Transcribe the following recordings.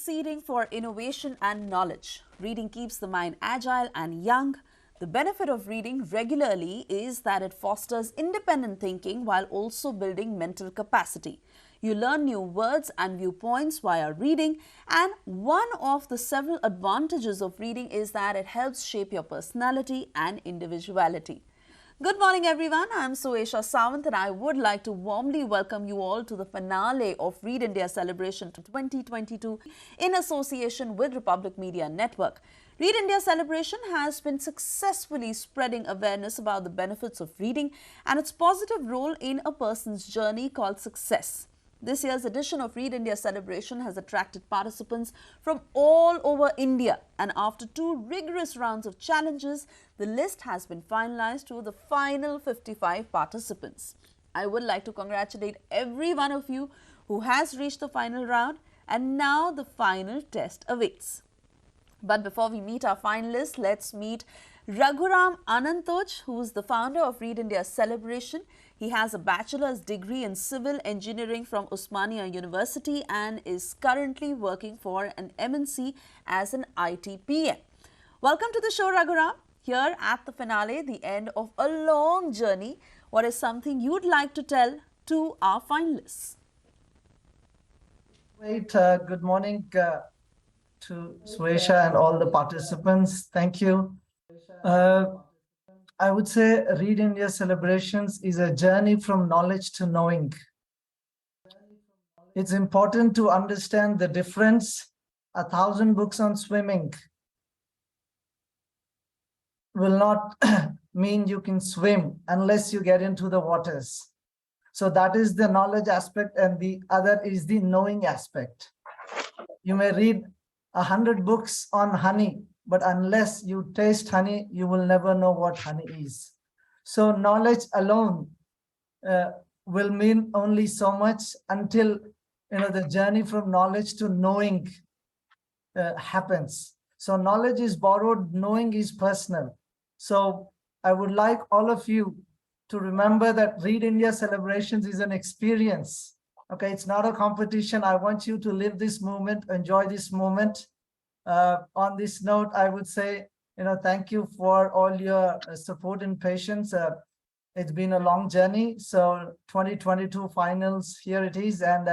seeding for innovation and knowledge. Reading keeps the mind agile and young. The benefit of reading regularly is that it fosters independent thinking while also building mental capacity. You learn new words and viewpoints via reading, and one of the several advantages of reading is that it helps shape your personality and individuality. Good morning, everyone. I'm Suesha Sawant, and I would like to warmly welcome you all to the finale of Read India Celebration 2022 in association with Republic Media Network. Read India Celebration has been successfully spreading awareness about the benefits of reading and its positive role in a person's journey called success. This year's edition of Read India Celebration has attracted participants from all over India, and after two rigorous rounds of challenges, the list has been finalized to the final 55 participants. I would like to congratulate every one of you who has reached the final round, and now the final test awaits. But before we meet our finalists, let's meet Raghuram Anantoj, who is the founder of Read India Celebration. He has a bachelor's degree in civil engineering from Osmania University and is currently working for an MNC as an IT PM. Welcome to the show, Raghuram. Here at the finale, the end of a long journey, what is something you'd like to tell to our finalists? Good morning to Suesha and all the participants. Thank you. I would say Read India Celebrations is a journey from knowledge to knowing. It's important to understand the difference. 1,000 books on swimming will not mean you can swim unless you get into the waters. So that is the knowledge aspect, and the other is the knowing aspect. You may read 100 books on honey, but unless you taste honey, you will never know what honey is. So knowledge alone will mean only so much until the journey from knowledge to knowing happens. So knowledge is borrowed, knowing is personal. So I would like all of you to remember that Read India Celebrations is an experience. Okay, it's not a competition. I want you to live this moment, enjoy this moment. On this note, I would say, thank you for all your support and patience. It's been a long journey. So 2022 finals, here it is. And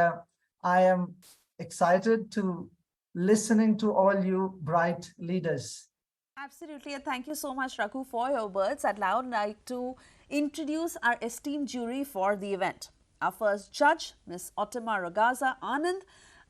I am excited to listening to all you bright leaders. Absolutely, and thank you so much, Raghu, for your words. I'd now like to introduce our esteemed jury for the event. Our first judge, Ms. Ottima Ragaza Anand,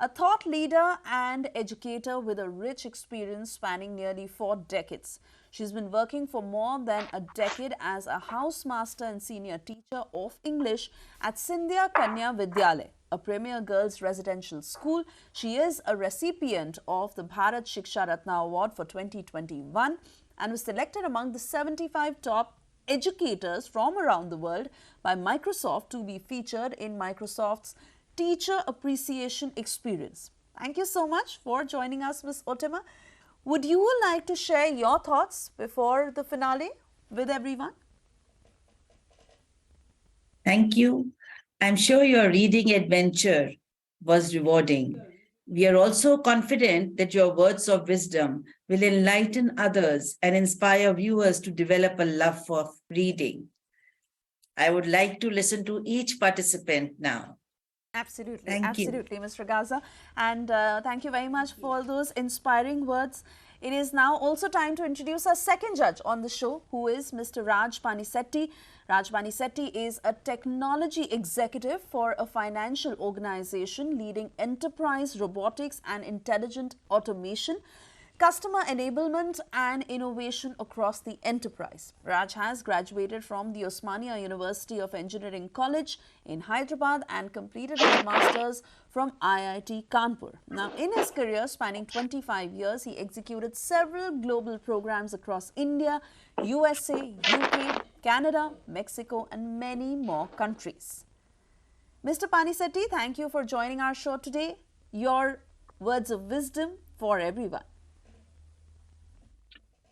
a thought leader and educator with a rich experience spanning nearly 4 decades. She's been working for more than a decade as a housemaster and senior teacher of English at Sindhya Kanya Vidyalaya, a premier girls' residential school. She is a recipient of the Bharat Shiksha Ratna Award for 2021 and was selected among the 75 top educators from around the world by Microsoft to be featured in Microsoft's Teacher Appreciation Experience. Thank you so much for joining us, Ms. Ottima. Would you like to share your thoughts before the finale with everyone? Thank you. I'm sure your reading adventure was rewarding. We are also confident that your words of wisdom will enlighten others and inspire viewers to develop a love for reading. I would like to listen to each participant now. Absolutely, Thank you. absolutely, Mr. Gaza. And thank you very much for those inspiring words. It is now also time to introduce our second judge on the show, who is Mr. Raj Panisetti. Raj Panisetti is a technology executive for a financial organization leading enterprise robotics and intelligent automation, customer enablement and innovation across the enterprise. Raj has graduated from the Osmania University of Engineering College in Hyderabad and completed his master's from IIT Kanpur. Now, in his career spanning 25 years, he executed several global programs across India, USA, UK, Canada, Mexico and many more countries. Mr. Panisetti, thank you for joining our show today. Your words of wisdom for everyone.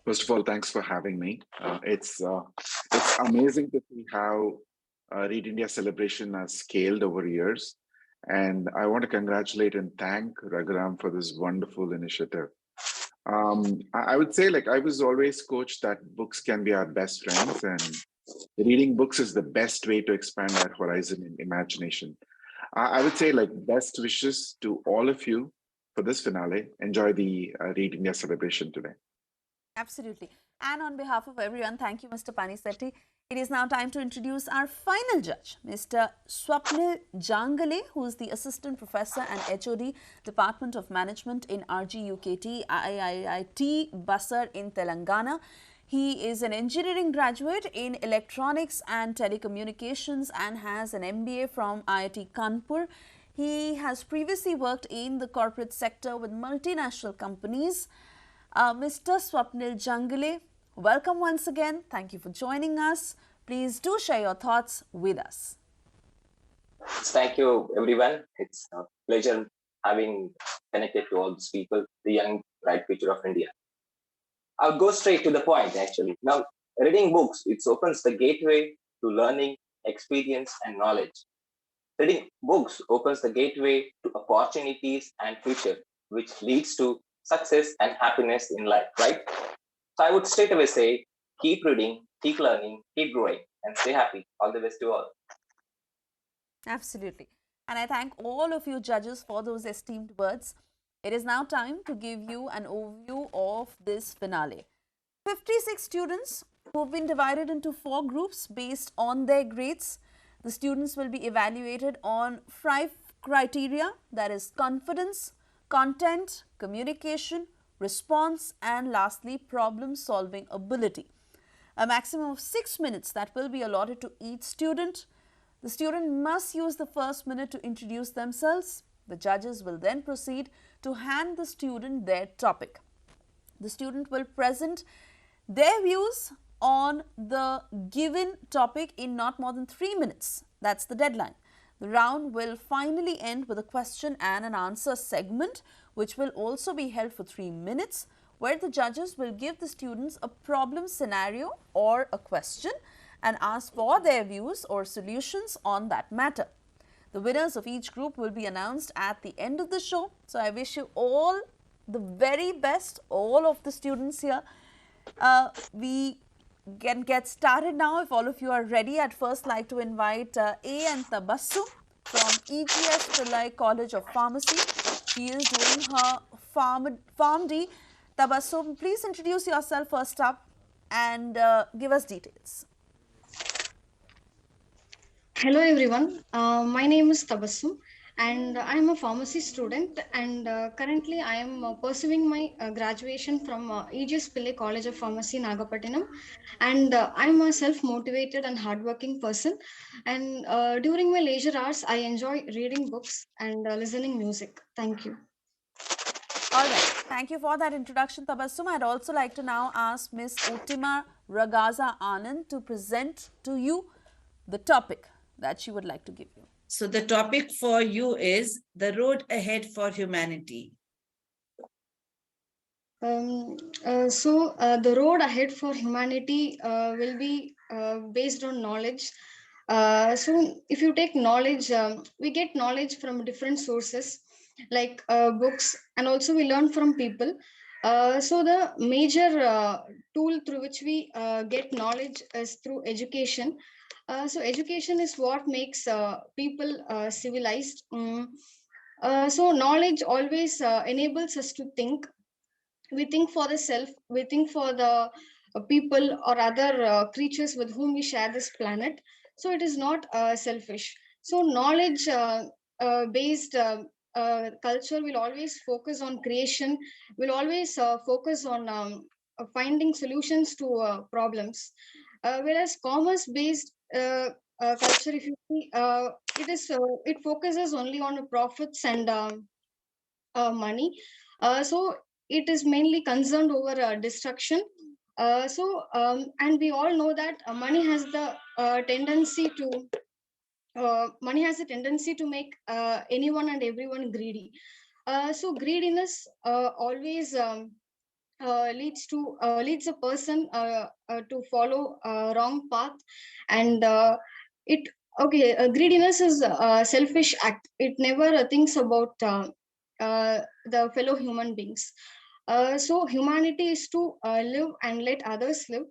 First of all, thanks for having me. It's amazing to see how Read India Celebration has scaled over years. And I want to congratulate and thank Raghuram for this wonderful initiative. I would say, like, I was always coached that books can be our best friends, and reading books is the best way to expand our horizon and imagination. I would say, like, best wishes to all of you for this finale. Enjoy the Reading Day celebration today. Absolutely. And on behalf of everyone, thank you, Mr. Panisetti. It is now time to introduce our final judge, Mr. Swapnil Jangale, who is the Assistant Professor and HOD, Department of Management in RGUKT, IIIT Basar in Telangana. He is an engineering graduate in electronics and telecommunications and has an MBA from IIT Kanpur. He has previously worked in the corporate sector with multinational companies. Mr. Swapnil Jangale, welcome once again. Thank you for joining us. Please do share your thoughts with us. Thank you, everyone. It's a pleasure having connected to all these people, the young bright future of India. I'll go straight to the point, actually. Now, reading books, it opens the gateway to learning, experience, and knowledge. Reading books opens the gateway to opportunities and future, which leads to success and happiness in life, right? So I would straight away say, keep reading, keep learning, keep growing, and stay happy. All the best to all. Absolutely. And I thank all of you judges for those esteemed words. It is now time to give you an overview of this finale. 56 students who have been divided into 4 groups based on their grades. The students will be evaluated on 5 criteria, that is confidence, content, communication, response, and lastly problem solving ability. A maximum of 6 minutes that will be allotted to each student. The student must use the first minute to introduce themselves. The judges will then proceed to hand the student their topic. The student will present their views on the given topic in not more than 3 minutes. That's the deadline. The round will finally end with a question and an answer segment, which will also be held for 3 minutes, where the judges will give the students a problem scenario or a question and ask for their views or solutions on that matter. The winners of each group will be announced at the end of the show. So I wish you all the very best, all of the students here. We can get started now if all of you are ready. I'd first like to invite A and Tabassu from EGS Pillai College of Pharmacy. She is doing her PharmD. Tabassu, please introduce yourself first up and give us details. Hello everyone, my name is Tabassum and I am a pharmacy student and currently I am pursuing my graduation from EGS Pillai College of Pharmacy, Nagapattinam, and I am a self-motivated and hardworking person, and during my leisure hours I enjoy reading books and listening music. Thank you. All right. Thank you for that introduction, Tabassum. I'd also like to now ask Ms. Uttima Ragaza Anand to present to you the topic that she would like to give you. So the topic for you is the road ahead for humanity. The road ahead for humanity will be based on knowledge. So if you take knowledge, we get knowledge from different sources like books, and also we learn from people. So the major tool through which we get knowledge is through education. So education is what makes people civilized. So knowledge always enables us to think. We think for the self, we think for the people or other creatures with whom we share this planet. So it is not selfish. So knowledge based culture will always focus on creation, will always focus on finding solutions to problems, whereas commerce based culture, if you see, it focuses only on profits and money. So it is mainly concerned over destruction. And we all know that money has the tendency to make anyone and everyone greedy. So greediness always leads a person to follow a wrong path, and it Okay, greediness is a selfish act. It never thinks about the fellow human beings. So humanity is to live and let others live.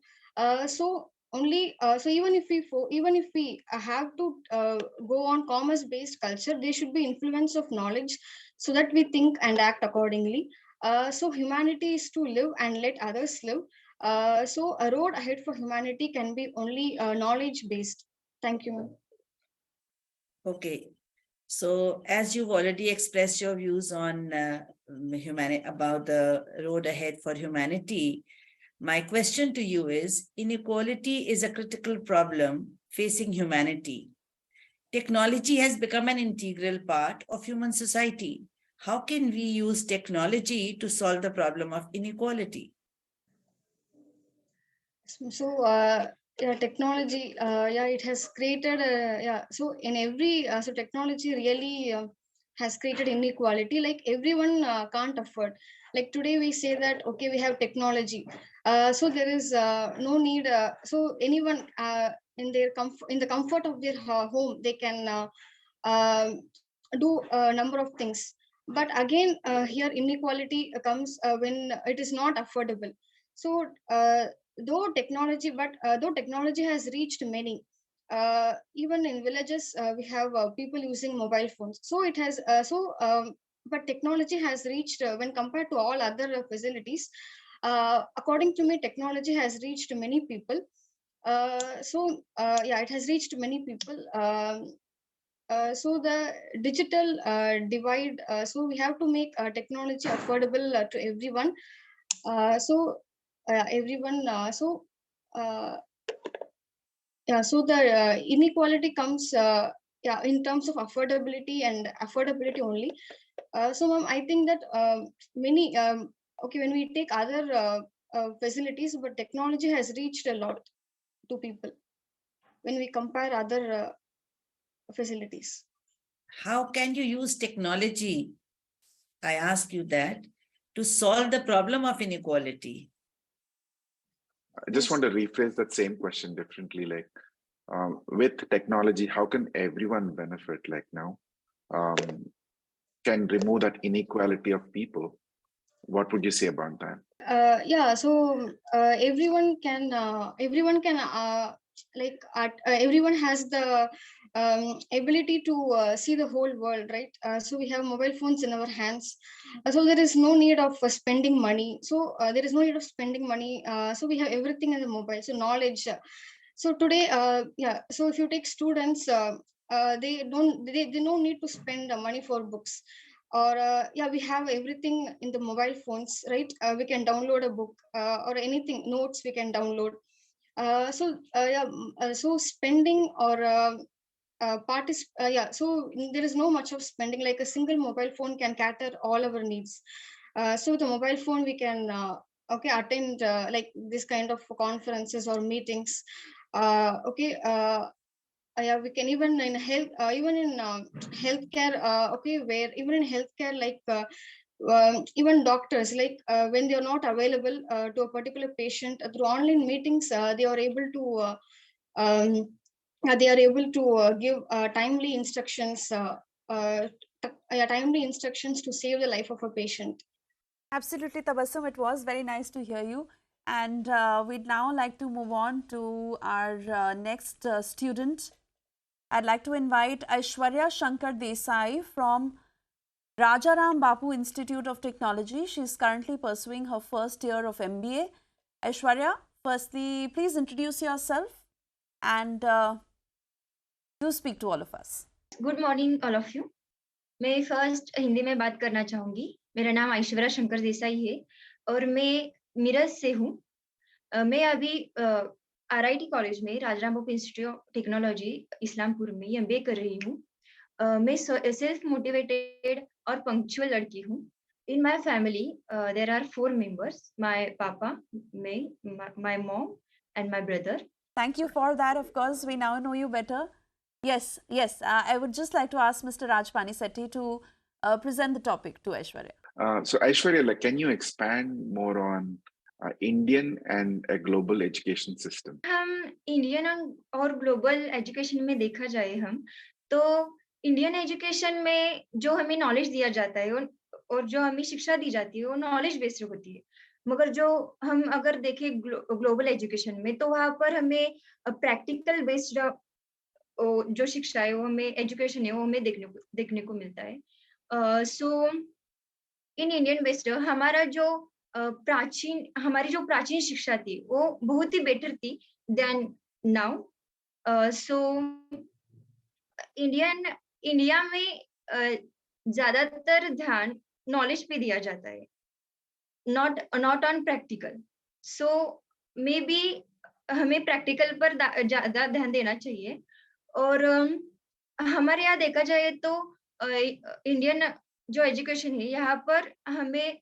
So even if we have to go on commerce based culture, there should be influence of knowledge so that we think and act accordingly. So humanity is to live and let others live. So a road ahead for humanity can be only knowledge based. Thank you, ma'am. Okay. So as you've already expressed your views on humanity about the road ahead for humanity, my question to you is, inequality is a critical problem facing humanity. Technology has become an integral part of human society. How can we use technology to solve the problem of inequality? So yeah, technology, yeah, it has created yeah. So in every so technology really has created inequality. Like everyone can't afford. Like today we say that okay, we have technology, so there is no need. So anyone in their in the comfort of their home, they can do a number of things. But again, here inequality comes when it is not affordable. So though technology has reached many, even in villages we have people using mobile phones. So it has but technology has reached when compared to all other facilities, according to me technology has reached many people. Yeah, it has reached many people. So the digital divide, so we have to make technology affordable to everyone. Everyone uh, yeah, so the inequality comes yeah, in terms of affordability and affordability only. So ma'am, I think that many okay, when we take other facilities, but technology has reached a lot to people when we compare other facilities. How can you use technology, I ask you that, to solve the problem of inequality? I just want to rephrase that same question differently. Like, with technology, how can everyone benefit? Like now, can remove that inequality of people. What would you say about that? Yeah, so everyone can everyone has the ability to see the whole world, right? So we have mobile phones in our hands. So there is no need of spending money. So there is no need of spending money. So we have everything in the mobile. So knowledge. So today, yeah. So if you take students, they don't need to spend money for books, or yeah, we have everything in the mobile phones, right? We can download a book or anything, notes we can download. So spending or yeah, so there is no much of spending. Like a single mobile phone can cater all our needs. So the mobile phone we can okay, attend like this kind of conferences or meetings. Okay, yeah, we can even in health, even in healthcare, okay, where even in healthcare, like even doctors, like when they are not available to a particular patient through online meetings, they are able to um, they are able to give timely instructions, timely instructions to save the life of a patient. Absolutely, Tabassum. It was very nice to hear you. And we'd now like to move on to our next student. I'd like to invite Aishwarya Shankar Desai from Rajaram Bapu Institute of Technology. She's currently pursuing her first year of MBA. Aishwarya, firstly, please introduce yourself and do speak to all of us. Good morning all of you. मैं first Hindi में बात करना चाहूंगी। मेरा नाम ऐश्वर्या शंकर देसाई है और मैं मिरज से हूँ। मैं अभी RIT कॉलेज में Rajaram Bapu institute of technology Islampur में MBA कर रही हूँ। मैं सेल्फ मोटिवेटेड और पंक्चुअल लड़की हूँ। In my family, there are 4 members: my papa, me, my mom, and my brother. Thank you for that. Of course, we now know you better. Yes, yes. I would just like to ask Mr. Rajpani Sethi to present the topic to Aishwarya. So Aishwarya, like, can you expand more on Indian and a global education system? हम Indian और global education में देखा जाए हम तो Indian education में जो हमें नॉलेज दिया जाता है और जो हमें शिक्षा दी जाती है वो नॉलेज बेस्ड होती है, मगर जो हम अगर देखें ग्लोबल एजुकेशन में तो वहाँ पर हमें प्रैक्टिकल बेस्ड जो शिक्षा है वो हमें एजुकेशन है वो हमें देखने को मिलता है। सो इन इंडियन बेस्ड हमारा जो हमारी जो प्राचीन शिक्षा थी वो बहुत ही बेटर थी देन नाउ। सो इंडिया में ज्यादातर ध्यान नॉलेज पे दिया जाता है, not on practical. So may be हमें प्रैक्टिकल पर ज्यादा ध्यान देना चाहिए। और हमारे यहाँ देखा जाए तो इंडियन जो एजुकेशन है यहाँ पर हमें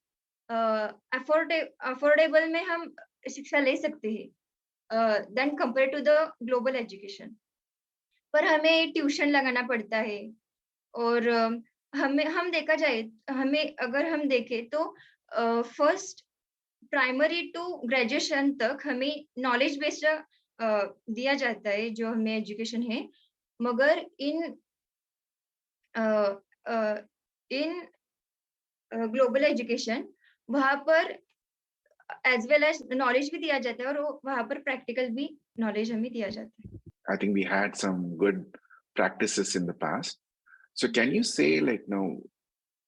अफोर्डेबल में हम शिक्षा ले सकते हैं then compare to the global education. पर हमें ट्यूशन लगाना पड़ता है और हम देखा जाए अगर हम देखें तो फर्स्ट प्राइमरी टू ग्रेजुएशन तक हमें नॉलेज बेस्ड दिया जाता है जो हमें एजुकेशन है, मगर इन ग्लोबल एजुकेशन वहाँ पर एज वेल एज नॉलेज भी दिया जाता है और वहाँ पर प्रैक्टिकल भी नॉलेज हमें दिया जाता है। I think we had some good practices in the past. So can you say, like, now,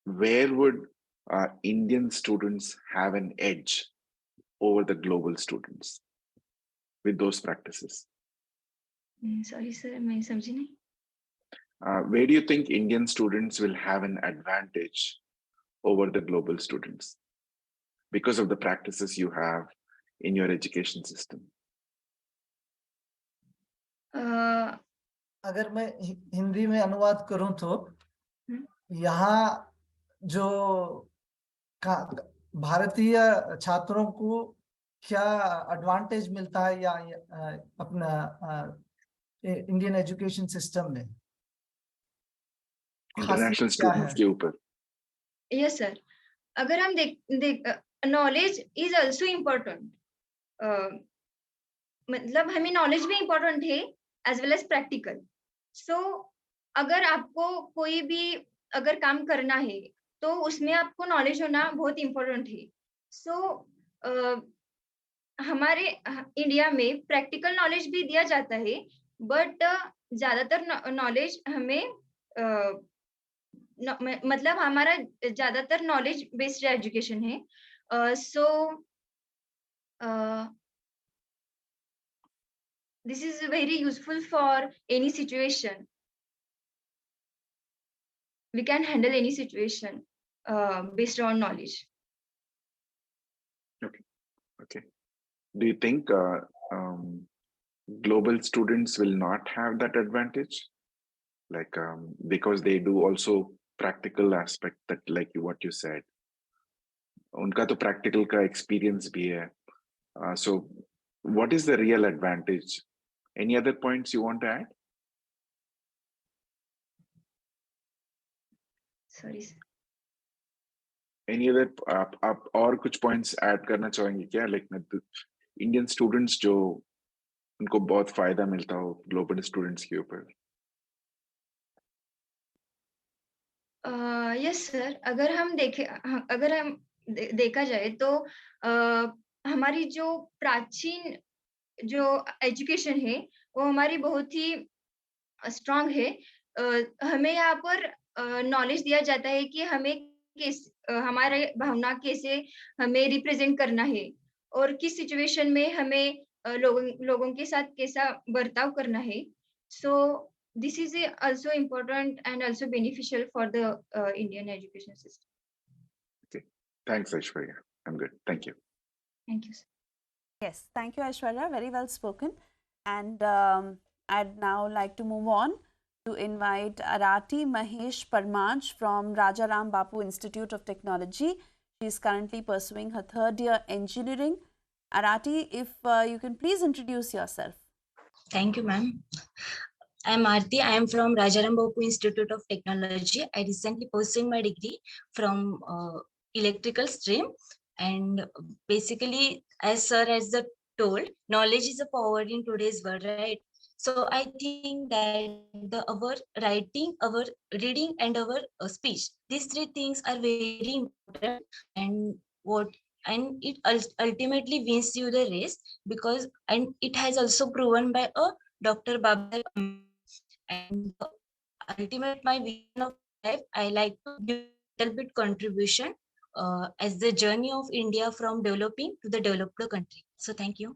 where would Indian students have an edge over the global students with those practices? Sorry sir, मैं समझी नहीं। Where do you think Indian students will have an advantage over the global students because of the practices you have in your education system? अगर मैं हिंदी में अनुवाद करूं तो यहाँ जो भारतीय छात्रों को क्या एडवांटेज मिलता है या अपना इंडियन एजुकेशन सिस्टम में इंटरनेशनल स्टूडेंट्स के ऊपर? यस सर, अगर हम देख नॉलेज इज आल्सो इम्पोर्टेंट, मतलब हमें नॉलेज भी इम्पोर्टेंट है एज वेल एज प्रैक्टिकल। सो अगर आपको कोई भी अगर काम करना है तो उसमें आपको नॉलेज होना बहुत इम्पोर्टेंट है। सो हमारे इंडिया में प्रैक्टिकल नॉलेज भी दिया जाता है, बट ज्यादातर नॉलेज हमें मतलब हमारा ज्यादातर नॉलेज बेस्ड एजुकेशन है। सो this is very useful for any situation. We can handle any situation based on knowledge. Okay. Do you think global students will not have that advantage? Like, because they do also practical aspect that, like what you said, उनका तो practical का experience भी है. So what is the real advantage? Any other points you want to add? Sorry sir. Any other आप और कुछ points add करना चाहेंगे क्या? Like Indian students जो उनको बहुत फायदा मिलता हो global students के ऊपर? यस सर, अगर हम देखा जाए तो हमारी जो प्राचीन जो एजुकेशन है वो हमारी बहुत ही स्ट्रांग है। हमें यहाँ पर नॉलेज दिया जाता है कि हमें हमारे भावना कैसे हमें रिप्रेजेंट करना है और किस सिचुएशन में हमें लोगों के साथ कैसा बर्ताव करना है। सो this is also important and also beneficial for the Indian education system. Okay, thanks Aishwarya. I'm good. Thank you. Thank you, sir. Yes, thank you Aishwarya, very well spoken. And I'd now like to move on to invite Arati Mahesh Parmaj from Rajaram Bapu Institute of Technology. She is currently pursuing her third year engineering. Arati, if you can please introduce yourself. Thank you, ma'am. I am Aarti. I am from Rajaram Bapu Institute of Technology. I recently pursuing my degree from electrical stream. And basically, as sir has told, knowledge is a power in today's world, right? So I think that our writing, our reading, and our speech, these three things are very important. And what and it ultimately wins you the race, because and it has also proven by a Dr. Babasaheb Ambedkar. And ultimate my vision of life, I like to give a little bit contribution as the journey of India from developing to the developed country. So thank you.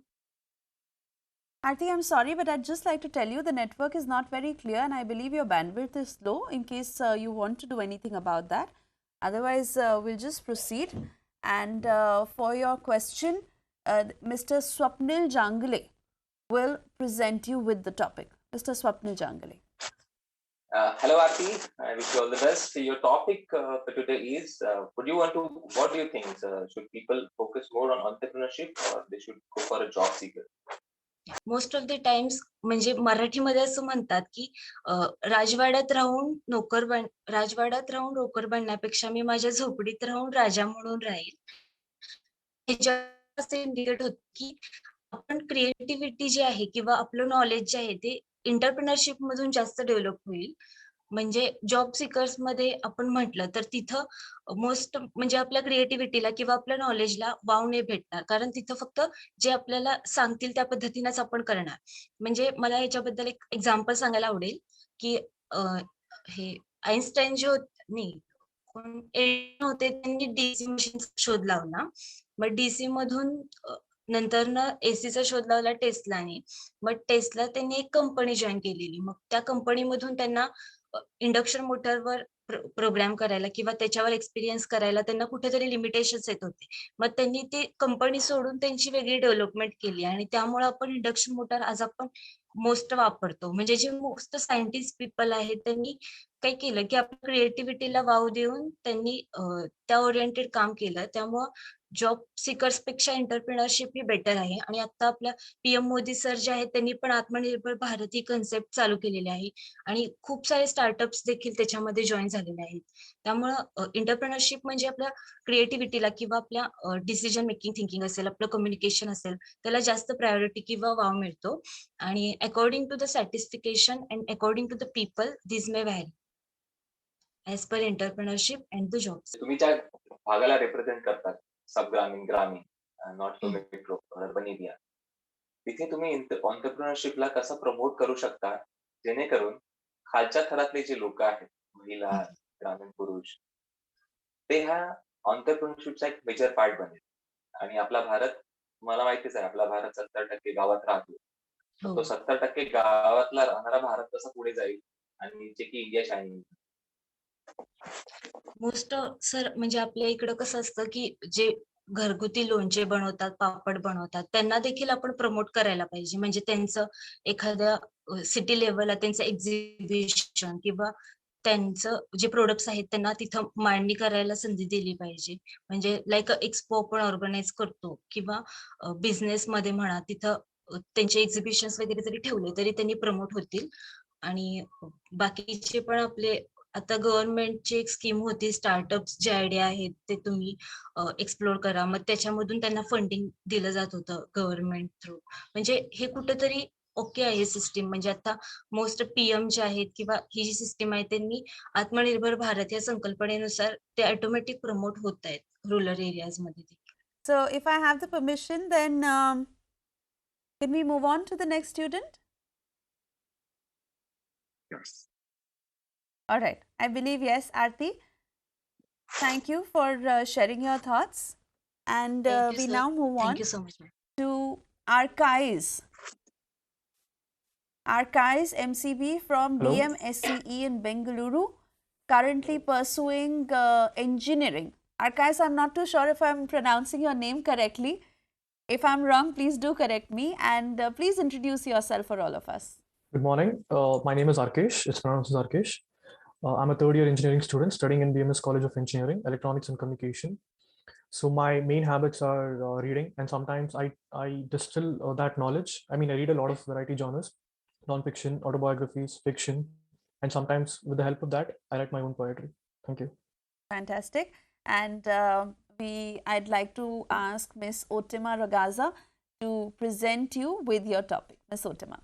Aarti, I'm sorry, but I'd just like to tell you the network is not very clear and I believe your bandwidth is low in case you want to do anything about that. Otherwise, we'll just proceed. And for your question, Mr. Swapnil Jangale will present you with the topic. Mr. Swapnil Jangale. Hello, Aarti. I wish you all the best. Your topic for today is, what do you think? Should people focus more on entrepreneurship or they should go for a job seeker? Most of the times म्हणजे मराठीमध्ये असं म्हणतात की राजवाड्यात राहून नोकर बनण्यापेक्षा मी माझ्या झोपडीत राहून राजा म्हणून राहील. ह्याच्यात इंडिकेट होत की आपण क्रिएटिव्हिटी जी आहे किंवा आपलं नॉलेज जे आहे ते एंटरप्रेनरशिप मधून जास्त डेव्हलप होईल. म्हणजे जॉब सिकर्स मध्ये आपण म्हटलं तर तिथं मोस्ट म्हणजे आपल्या क्रिएटिव्हिटीला किंवा आपल्या नॉलेजला वाव नाही भेटणार, कारण तिथं फक्त जे आपल्याला सांगतील त्या पद्धतीनेच आपण करणार. म्हणजे मला याच्याबद्दल एक एक्झाम्पल सांगायला आवडेल की हे आईन्स्टाईन जे नाही कोण होते त्यांनी डीसी मशीनचा शोध लावला. मग डीसी मधून नंतर ना एसीचा शोध लावला टेस्लाने. मग टेस्ला त्यांनी एक कंपनी जॉईन केलेली. मग त्या कंपनीमधून त्यांना इंडक्शन मोटरवर प्रोग्राम करायला किंवा त्याच्यावर एक्सपिरियन्स करायला त्यांना कुठेतरी लिमिटेशन्स येत होते. मग त्यांनी ती कंपनी सोडून त्यांची वेगळी डेव्हलपमेंट केली आणि त्यामुळे आपण इंडक्शन मोटर आज आपण मोस्ट वापरतो. म्हणजे जे मोस्ट सायंटिस्ट पीपल आहेत त्यांनी काय केलं की आपल्या क्रिएटिव्हिटीला वाव देऊन त्यांनी त्या ओरिएंटेड काम केलं. त्यामुळं जॉब सिकर्स पेक्षा एंटरप्रेनरशिप ही बेटर आहे. आणि आता आपल्या पीएम मोदी सर जे आहेत त्यांनी पण आत्मनिर्भर भारत ही कन्सेप्ट चालू केलेली आहे आणि खूप सारे स्टार्टअप्स देखील त्याच्यामध्ये जॉईन झालेले आहेत. त्यामुळं एंटरप्रेनरशिप म्हणजे आपल्या क्रिएटिव्हिटीला किंवा आपल्या डिसिजन मेकिंग थिंकिंग असेल, आपलं कम्युनिकेशन असेल, त्याला जास्त प्रायोरिटी किंवा वाव मिळतो. आणि according to the satisfaction and according to the people this may vary as per entrepreneurship and the jobs. तुम्ही ज्या भागाला रिप्रेझेंट करतात, सब ग्रामीण, not to metro urban area, तिथे तुम्ही ऑन्टरप्रिनरशिपला कसं प्रमोट करू शकता जेणेकरून खालच्या थरातले जे लोक आहेत, महिला, ग्रामीण पुरुष, ते ह्या ऑन्टरप्रिनरशिपचा एक मेजर पार्ट बनेल. आणि आपला भारत, मला माहितीच आहे, आपला भारत 70% गावात राहतो. तो 70% गावातला राहणारा भारत कसा पुढे जाईल आणि जे की इंडिया शायनिंग. मोस्ट सर म्हणजे आपल्या इकडं कसं असतं की जे घरगुती लोणचे बनवतात, पापड बनवतात, त्यांना देखील आपण प्रमोट करायला पाहिजे. म्हणजे त्यांचं एखाद्या सिटी लेवलला त्यांचं एक्झिबिशन किंवा त्यांचं जे प्रोडक्ट्स आहेत त्यांना तिथं मांडणी करायला संधी दिली पाहिजे. म्हणजे लाईक एक्सपो आपण ऑर्गनाईज करतो किंवा बिझनेस मध्ये म्हणा, तिथं त्यांचे एक्झिबिशन्स वगैरे जरी ठेवले तरी त्यांनी प्रमोट होतील. आणि बाकीचे पण आपले आता गव्हर्नमेंटची एक स्कीम होती, स्टार्टअप्स जे आयडिया आहेत ते तुम्ही एक्सप्लोर करा. मग त्याच्यामधून त्यांना फंडिंग दिलं जात होतं गव्हर्नमेंट थ्रू. म्हणजे हे कुठेतरी ओके आहे सिस्टीम. म्हणजे आता मोस्ट पीएम जे आहेत किंवा ही जी सिस्टीम आहे त्यांनी आत्मनिर्भर भारत या संकल्पनेनुसार ते ऑटोमॅटिक प्रमोट होत आहेत रुरल एरियाज मध्ये. So if I have the permission, then can we move on to the next student? Yes. All right. I believe yes, Aarti. Thank you for sharing your thoughts. And we now move on Thank you so much, ma'am. to Archives. Archives MCB from Hello. BMSCE in Bengaluru, currently pursuing engineering. Archives, I'm not too sure if I'm pronouncing your name correctly. If I'm wrong, please do correct me, and please introduce yourself for all of us. Good morning. My name is Arkesh. It's pronounced as Arkesh. I'm a third year engineering student studying in BMS College of Engineering, Electronics and Communication. So my main habits are reading, and sometimes I distill that knowledge. I mean, I read a lot of variety genres, non-fiction, autobiographies, fiction, and sometimes with the help of that, I write my own poetry. Thank you. Fantastic. And I'd like to ask Miss Otima Ragaza to present you with your topic. Miss Otima.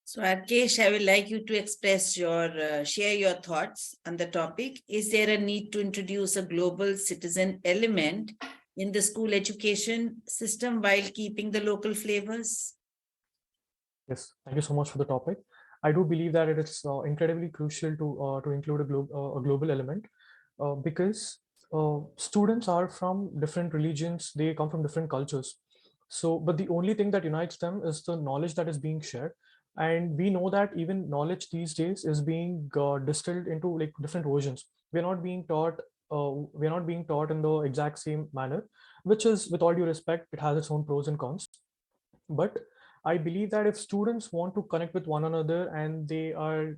So, Arkesh, I would like you to express share your thoughts on the topic. Is there a need to introduce a global citizen element in the school education system while keeping the local flavors? Yes, thank you so much for the topic. I do believe that it is incredibly crucial to include a global element because students are from different religions, they come from different cultures. So, but the only thing that unites them is the knowledge that is being shared. And we know that even knowledge these days is being distilled into like different versions. We're not being taught. We're not being taught in the exact same manner, which is, with all due respect, it has its own pros and cons. But I believe that if students want to connect with one another and they are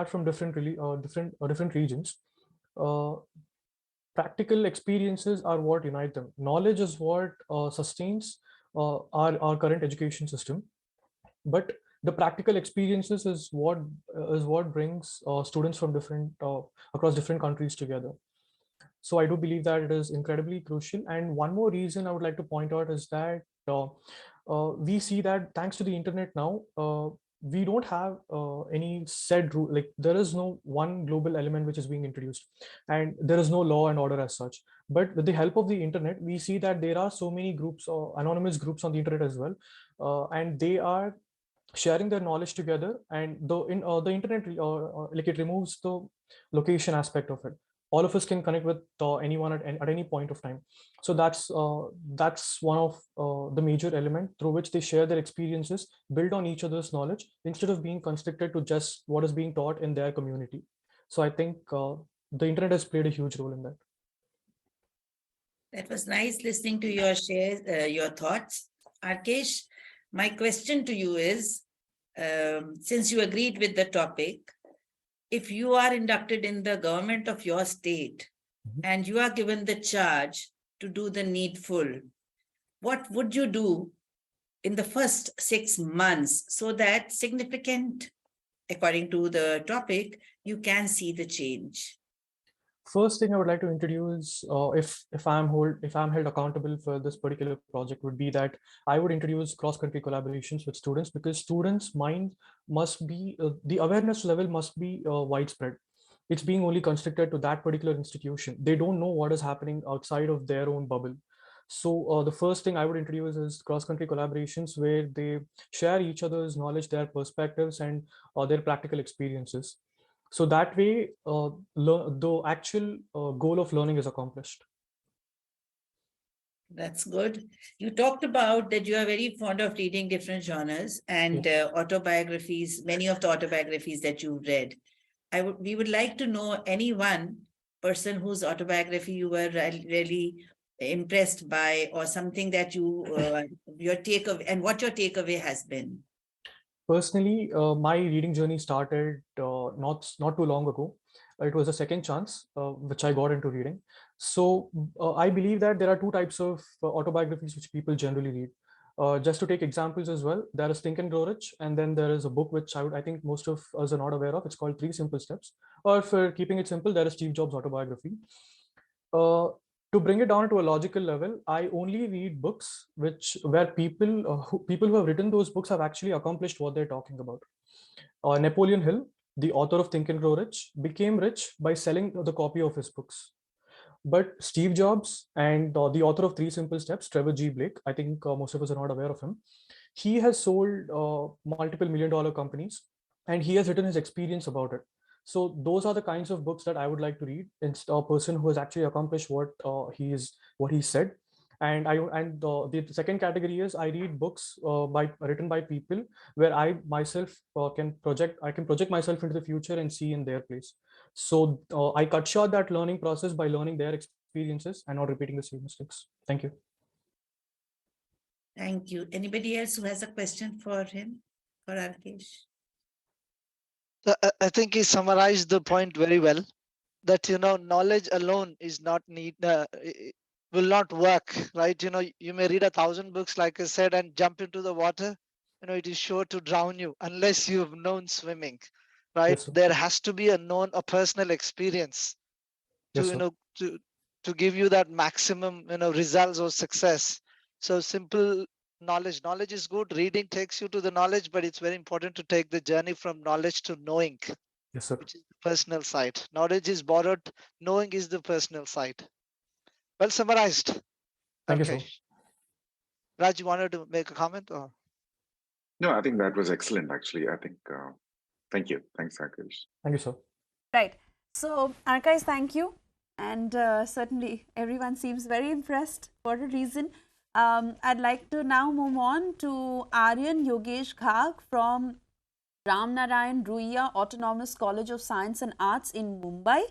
from different regions, uh, practical experiences are what unite them. Knowledge is what sustains our current education system, but the practical experiences is what brings students from different across different countries together. So I do believe that it is incredibly crucial. And one more reason I would like to point out is that we see that thanks to the internet now, we don't have any said rule. Like there is no one global element which is being introduced, and there is no law and order as such. But with the help of the internet, we see that there are so many groups, anonymous groups on the internet as well, and they are sharing their knowledge together. And the internet like it removes the location aspect of it. All of us can connect with anyone at any point of time. So that's one of the major element through which they share their experiences, build on each other's knowledge instead of being constricted to just what is being taught in their community. So I think the internet has played a huge role in that. That was nice listening to your shares, your thoughts. Arkesh, my question to you is, since you agreed with the topic, if you are inducted in the government of your state and you are given the charge to do the needful, what would you do in the first 6 months so that significant, according to the topic, you can see the change? First thing I would like to introduce, if I'm held accountable for this particular project, would be that I would introduce cross-country collaborations with students, because students' mind must be the awareness level must be widespread. It's being only constricted to that particular institution. They don't know what is happening outside of their own bubble. So the first thing I would introduce is cross-country collaborations where they share each other's knowledge, their perspectives, and their practical experiences. So that way, the actual goal of learning is accomplished. That's good. You talked about that you are very fond of reading different genres and autobiographies, many of the autobiographies that you've read. We would like to know any one person whose autobiography you were really impressed by, or something that your takeaway, and what your takeaway has been. Personally, my reading journey started not too long ago. It was a second chance which I got into reading. So I believe that there are two types of autobiographies which people generally read. Just to take examples as well, there is Think and Grow Rich, and then there is a book which I think most of us are not aware of. It's called Three Simple Steps. Or for keeping it simple, there is Steve Jobs' autobiography. Uh, to bring it down to a logical level, I only read books where people who have written those books have actually accomplished what they're talking about. Napoleon Hill, the author of Think and Grow Rich, became rich by selling the copy of his books. But Steve Jobs and the author of Three Simple Steps, Trevor G. Blake, I think most of us are not aware of him. He has sold multiple $1 million companies, and he has written his experience about it. So those are the kinds of books that I would like to read. It's a person who has actually accomplished what he said. And the second category is I read books written by people where I myself can project myself into the future and see in their place. So I cut short that learning process by learning their experiences and not repeating the same mistakes. Thank you. Thank you. Anybody else who has a question for him, for Arkesh? I think he summarized the point very well, that knowledge alone is not will not work, right? You may read 1,000 books, like I said, and jump into the water, it is sure to drown you unless you've known swimming, right? Yes, sir. There has to be a personal experience to Yes, sir. to give you that maximum, results or success. So simple knowledge is good. Reading takes you to the knowledge, but it's very important to take the journey from knowledge to knowing, Yes, sir. which is the personal side. Knowledge is borrowed, knowing is the personal side. Well summarized. Thank you, sir. Okay. Raj, you wanted to make a comment? Or? No, I think that was excellent, actually. I think, thank you. Thanks, Akash. Thank you, sir. Right. So, Archives, thank you. And certainly everyone seems very impressed for a reason. I'd like to now move on to Aryan Yogesh Ghag from Ramnarayan Ruia Autonomous College of Science and Arts in Mumbai.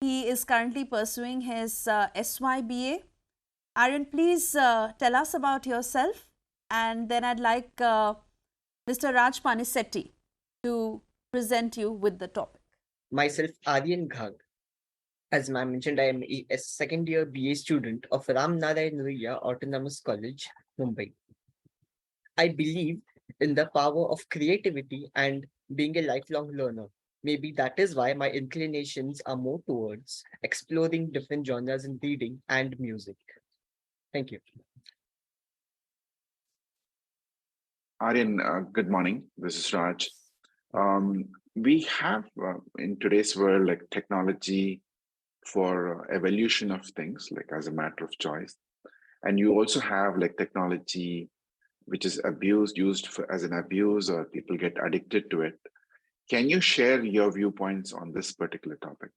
He is currently pursuing his SYBA. Aryan, please tell us about yourself, and then I'd like Mr. Raj Panisetti to present you with the topic. Myself, Aryan Ghag. As ma'am mentioned, I am a second year BA student of Ramnarayan Ruia Autonomous College, Mumbai. I believe in the power of creativity and being a lifelong learner. Maybe that is why my inclinations are more towards exploring different genres in reading and music. Thank you. Aryan, good morning. This is Raj. We have in today's world, like technology for evolution of things, like as a matter of choice. And you also have like technology which is abused, used for, as an abuse, or people get addicted to it. Can you share your viewpoints on this particular topic?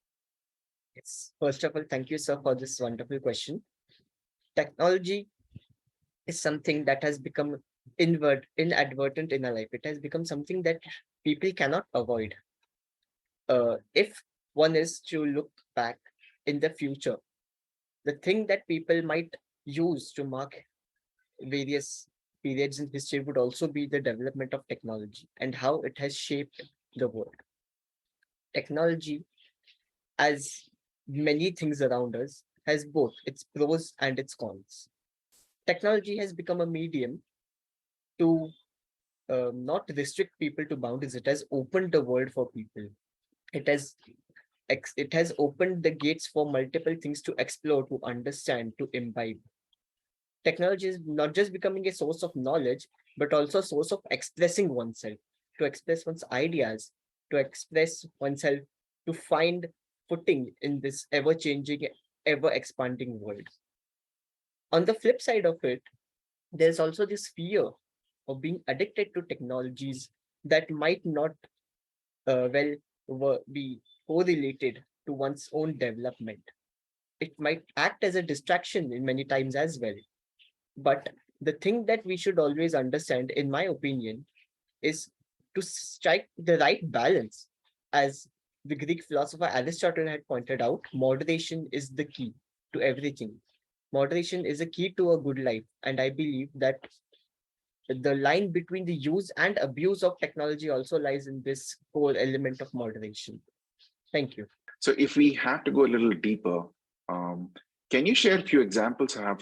Yes. First of all, thank you, sir, for this wonderful question. Technology is something that has become inadvertent in our life. It has become something that people cannot avoid. If one is to look back in the future, the thing that people might use to mark various periods in history would also be the development of technology and how it has shaped the world. Technology, as many things around us, has both its pros and its cons. Technology has become a medium to not restrict people to boundaries. It has opened the world for people. It has opened the gates for multiple things to explore, to understand, to imbibe. Technology is not just becoming a source of knowledge, but also a source of expressing oneself, to express one's ideas, to express oneself, to find footing in this ever-changing, ever-expanding world. On the flip side of it, there's also this fear of being addicted to technologies that might not be correlated to one's own development. It might act as a distraction in many times as well. But the thing that we should always understand, in my opinion, is to strike the right balance. As the Greek philosopher Aristotle had pointed out, moderation is the key to everything. Moderation is a key to a good life. And I believe that the line between the use and abuse of technology also lies in this core element of moderation. Thank you. So if we have to go a little deeper, can you share a few examples of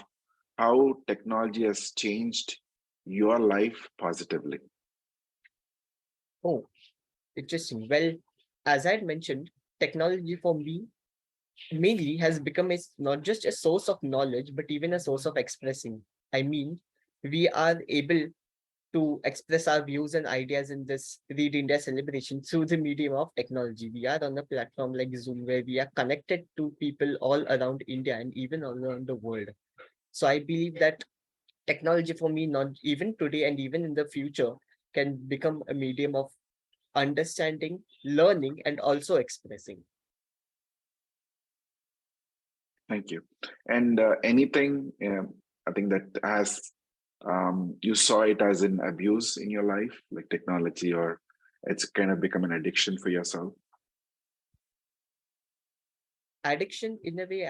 how technology has changed your life positively? Oh, interesting. Well, as I had mentioned, technology for me mainly has become not just a source of knowledge, but even a source of expressing. I mean, we are able to express our views and ideas in this Read India celebration through the medium of technology. We are on a platform like Zoom where we are connected to people all around India and even all around the world. So I believe that technology for me, not even today and even in the future, can become a medium of understanding, learning, and also expressing. Thank you. And anything, I think that has, you saw it as an abuse in your life, like technology, or it's kind of become an addiction for yourself? Addiction, in a way,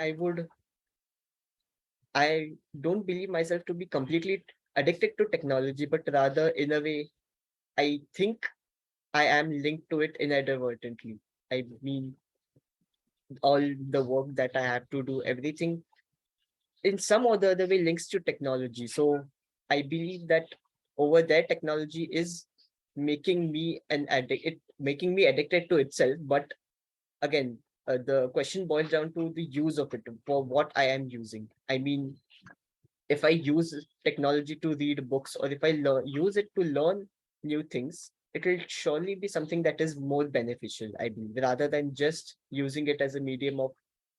I don't believe myself to be completely addicted to technology, but rather, in a way, I think I am linked to it inadvertently. I mean, all the work that I have to do, everything in some or the other way links to technology. So I believe that over there, technology is making me making me addicted to itself. But again, the question boils down to the use of it, for what I am using. I mean, if I use technology to read books, or if I use it to learn new things, it will surely be something that is more beneficial, I believe, rather than just using it as a medium of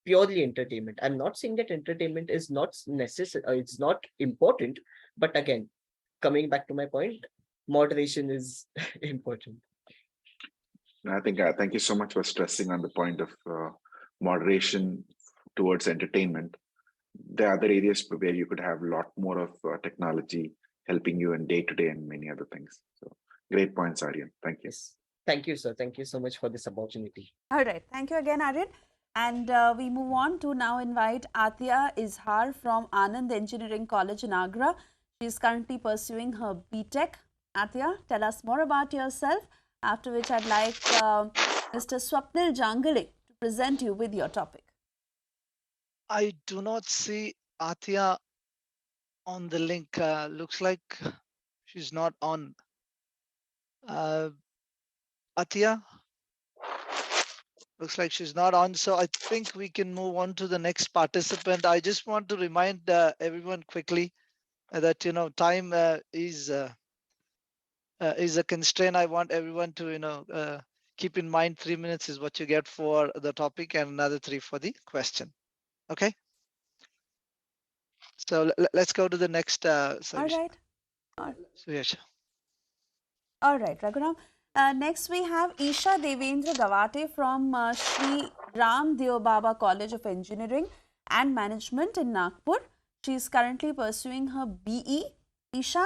purely entertainment. I'm not saying that entertainment is not necessary, it's not important, but again, coming back to my point, moderation is important. I think thank you so much for stressing on the point of moderation towards entertainment. There are other areas where you could have a lot more of technology helping you in day to day and many other things. So great points, Aryan. Thank you. Yes. Thank you, sir. Thank you so much for this opportunity. All right. Thank you again, Aryan. And we move on to now invite Atya Izhar from Anand Engineering College in Agra. She is currently pursuing her BTech. Atya, tell us more about yourself, after which I'd like Mr. Swapnil Jangale to present you with your topic. I do not see Atya on the link. Looks like she's not on. Atya? Looks like she's not on. So I think we can move on to the next participant. I just want to remind everyone quickly that, time is a constraint. I want everyone to, keep in mind 3 minutes is what you get for the topic and another 3 for the question. Okay. So let's go to the next. All right. Suyash. All right, Raghuram. Next, we have Isha Devendra Gawate from Sri Ram Deo Baba College of Engineering and Management in Nagpur. She is currently pursuing her BE. Isha,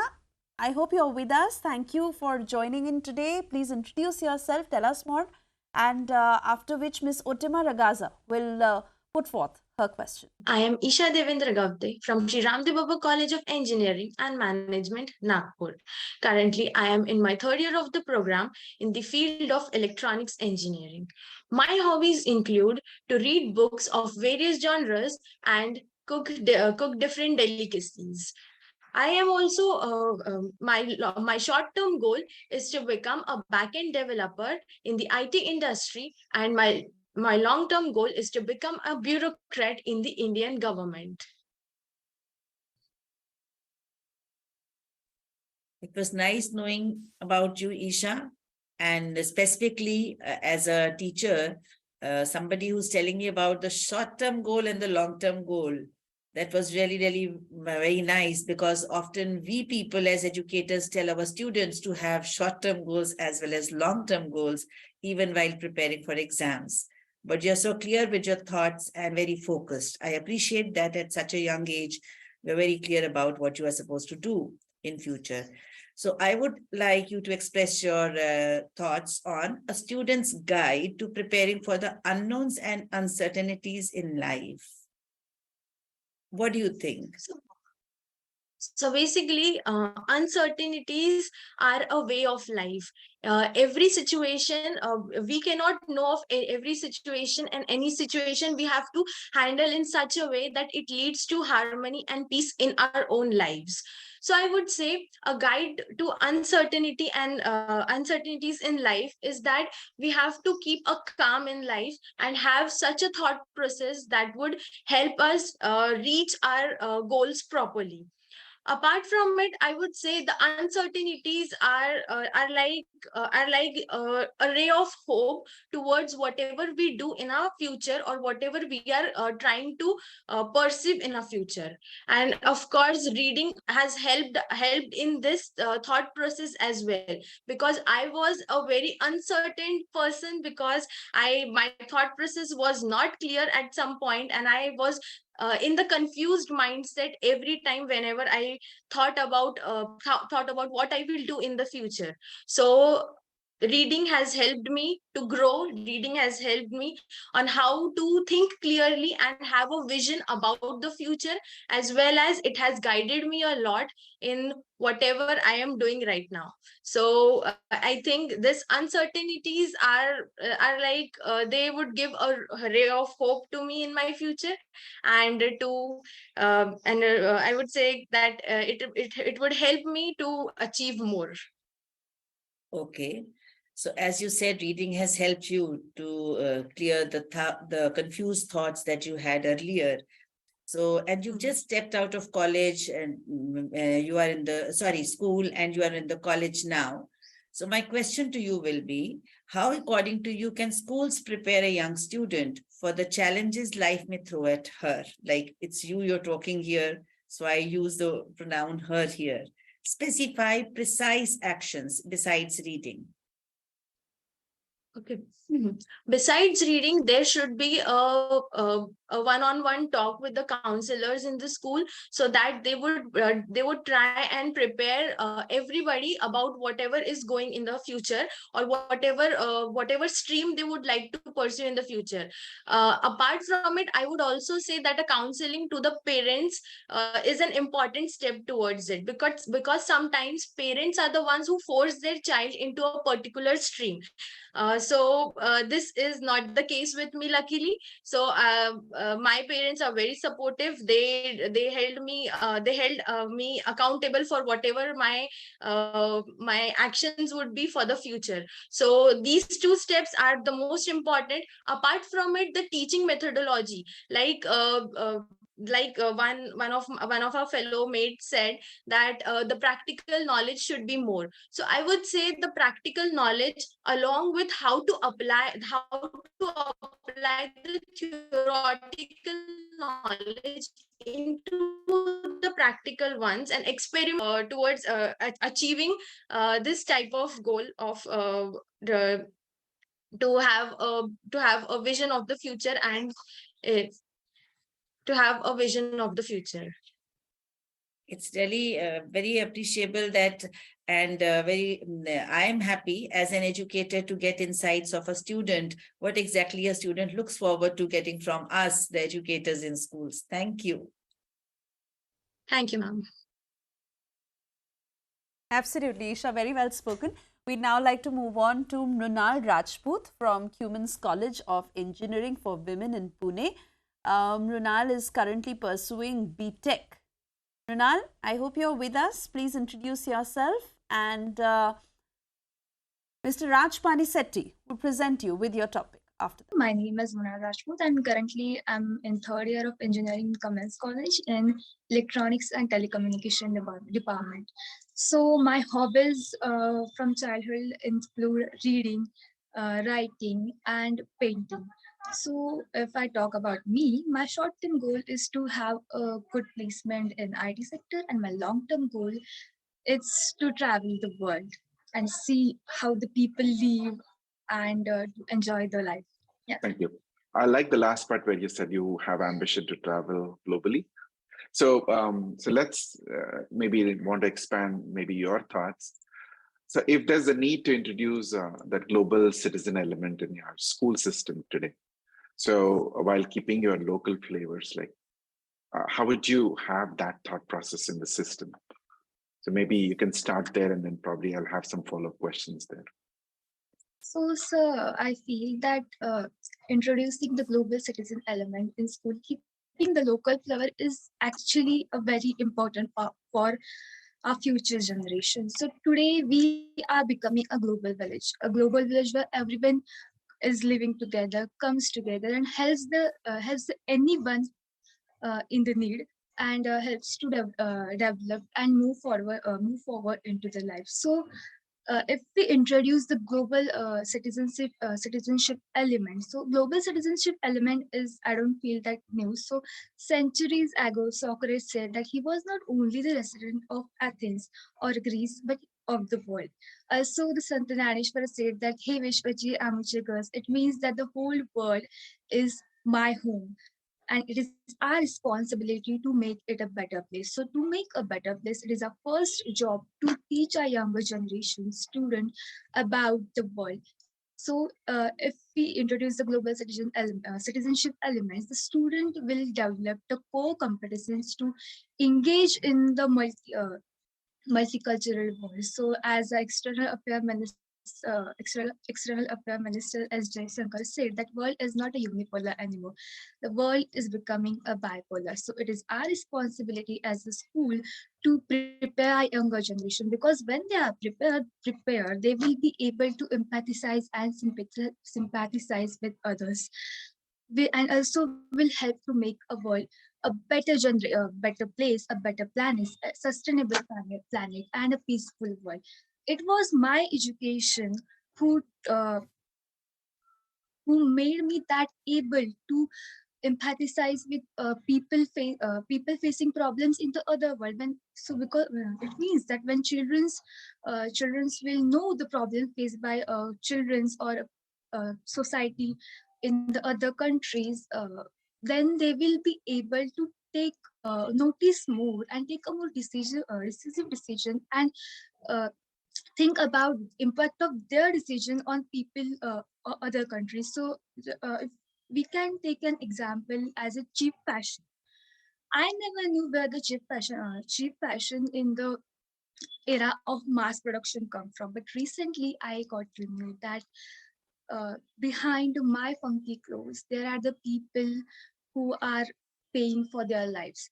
I hope you're with us. Thank you for joining in today. Please introduce yourself, tell us more, and after which Ms. Otima Ragaza will put forth her question. I am Isha Devendra Gavde from Sri Ramdev Baba College of Engineering and Management, Nagpur. Currently, I am in my third year of the program in the field of electronics engineering. My hobbies include to read books of various genres and cook different delicacies. I am also my short-term goal is to become a back-end developer in the IT industry, and my long-term goal is to become a bureaucrat in the Indian government. It was nice knowing about you, Isha, and specifically as a teacher, somebody who's telling me about the short-term goal and the long-term goal. That was really, really very nice, because often we people as educators tell our students to have short-term goals as well as long-term goals, even while preparing for exams. But you're so clear with your thoughts and very focused. I appreciate that at such a young age, you're very clear about what you are supposed to do in future. So I would like you to express your thoughts on a student's guide to preparing for the unknowns and uncertainties in life. What do you think? So basically, uncertainties are a way of life. Every situation, we cannot know of every situation, and any situation we have to handle in such a way that it leads to harmony and peace in our own lives. So I would say a guide to uncertainty and uncertainties in life is that we have to keep a calm in life and have such a thought process that would help us reach our goals properly. Apart from it, I would say the uncertainties are like a ray of hope towards whatever we do in our future, or whatever we are trying to perceive in our future. And of course, reading has helped in this thought process as well, because I was a very uncertain person, because my thought process was not clear at some point, and I was in the confused mindset every time whenever I thought about what I will do in the future. So reading has helped me to grow. Reading has helped me on how to think clearly and have a vision about the future, as well as it has guided me a lot in whatever I am doing right now. So I think this uncertainties are like they would give a ray of hope to me in my future, and I would say that it would help me to achieve more. Okay. So as you said, reading has helped you to clear the confused thoughts that you had earlier. So, and you've just stepped out of college and you are in the, school, and you are in the college now. So my question to you will be, how, according to you, can schools prepare a young student for the challenges life may throw at her? Like, it's you're talking here, so I use the pronoun her here. Specify precise actions besides reading. Okay. Besides reading, there should be a one-on-one talk with the counselors in the school, so that they would try and prepare everybody about whatever is going in the future, or whatever stream they would like to pursue in the future. Apart from it, I would also say that a counseling to the parents is an important step towards it, because sometimes parents are the ones who force their child into a particular stream. This is not the case with me, luckily. My parents are very supportive. They held me accountable for whatever my actions would be for the future. So these two steps are the most important. Apart from it, the teaching methodology, one of our fellow mates said that the practical knowledge should be more. So I would say the practical knowledge, along with how to apply the theoretical knowledge into the practical ones, and experiment towards achieving this type of goal of to have a vision of the future, and uh, to have a vision of the future. It's really very appreciable that, and I am happy as an educator to get insights of a student, what exactly a student looks forward to getting from us, the educators in schools. Thank you. Thank you, ma'am. Absolutely, Isha, very well spoken. We'd now like to move on to Mrunal Rajput from Cummins College of Engineering for Women in Pune. Mrunal is currently pursuing BTech. Mrunal, I hope you're with us. Please introduce yourself, and Mr. Raj Panisetti will present you with your topic after that. My name is Mrunal Rajput, and currently I'm in third year of engineering in Cummins College in electronics and telecommunication department. So my hobbies from childhood include reading, writing, and painting. So if I talk about me, my short-term goal is to have a good placement in IT sector, and my long-term goal is to travel the world and see how the people live and to enjoy their life. Yeah. Thank you. I like the last part where you said you have ambition to travel globally. So, let's maybe want to expand maybe your thoughts. So if there's a need to introduce that global citizen element in your school system today, so while keeping your local flavors, like how would you have that thought process in the system? So maybe you can start there, and then probably I'll have some follow-up questions there. So, sir, I feel that introducing the global citizen element in school, keeping the local flavor is actually a very important part for our future generation. So today we are becoming a global village where everyone is living together, comes together, and helps anyone in the need, and helps to develop and move forward into the life. So if we introduce the global citizenship element, so global citizenship element is, I don't feel that new. So centuries ago, Socrates said that he was not only the resident of Athens or Greece, but of the world. Also, the Sant Naneshwara said that, "Hey Vishwaji Amuche girls," it means that the whole world is my home, and it is our responsibility to make it a better place. So to make a better place, it is our first job to teach our younger generation student about the world. So if we introduce the global citizenship elements, the student will develop the core competencies to engage in the multicultural world. So as an external affairs minister, External Affairs Minister S. Jaishankar said that world is not a unipolar anymore. The world is becoming a bipolar. So it is our responsibility as a school to prepare our younger generation, because when they are prepared, they will be able to empathize and sympathize with others. And also will help to make a world a better place, a better planet, a sustainable planet, and a peaceful world. It was my education who uh, who made me that able to empathize with people facing problems in the other world. When so because it means that when children's will know the problem faced by children's or society in the other countries, then they will be able to take notice more and take a more decisive decision, and uh, think about impact of their decision on people or other countries. So if we can take an example as a cheap fashion. I never knew where the cheap fashion in the era of mass production come from, but recently I got to know that behind my funky clothes, there are the people who are paying for their lives.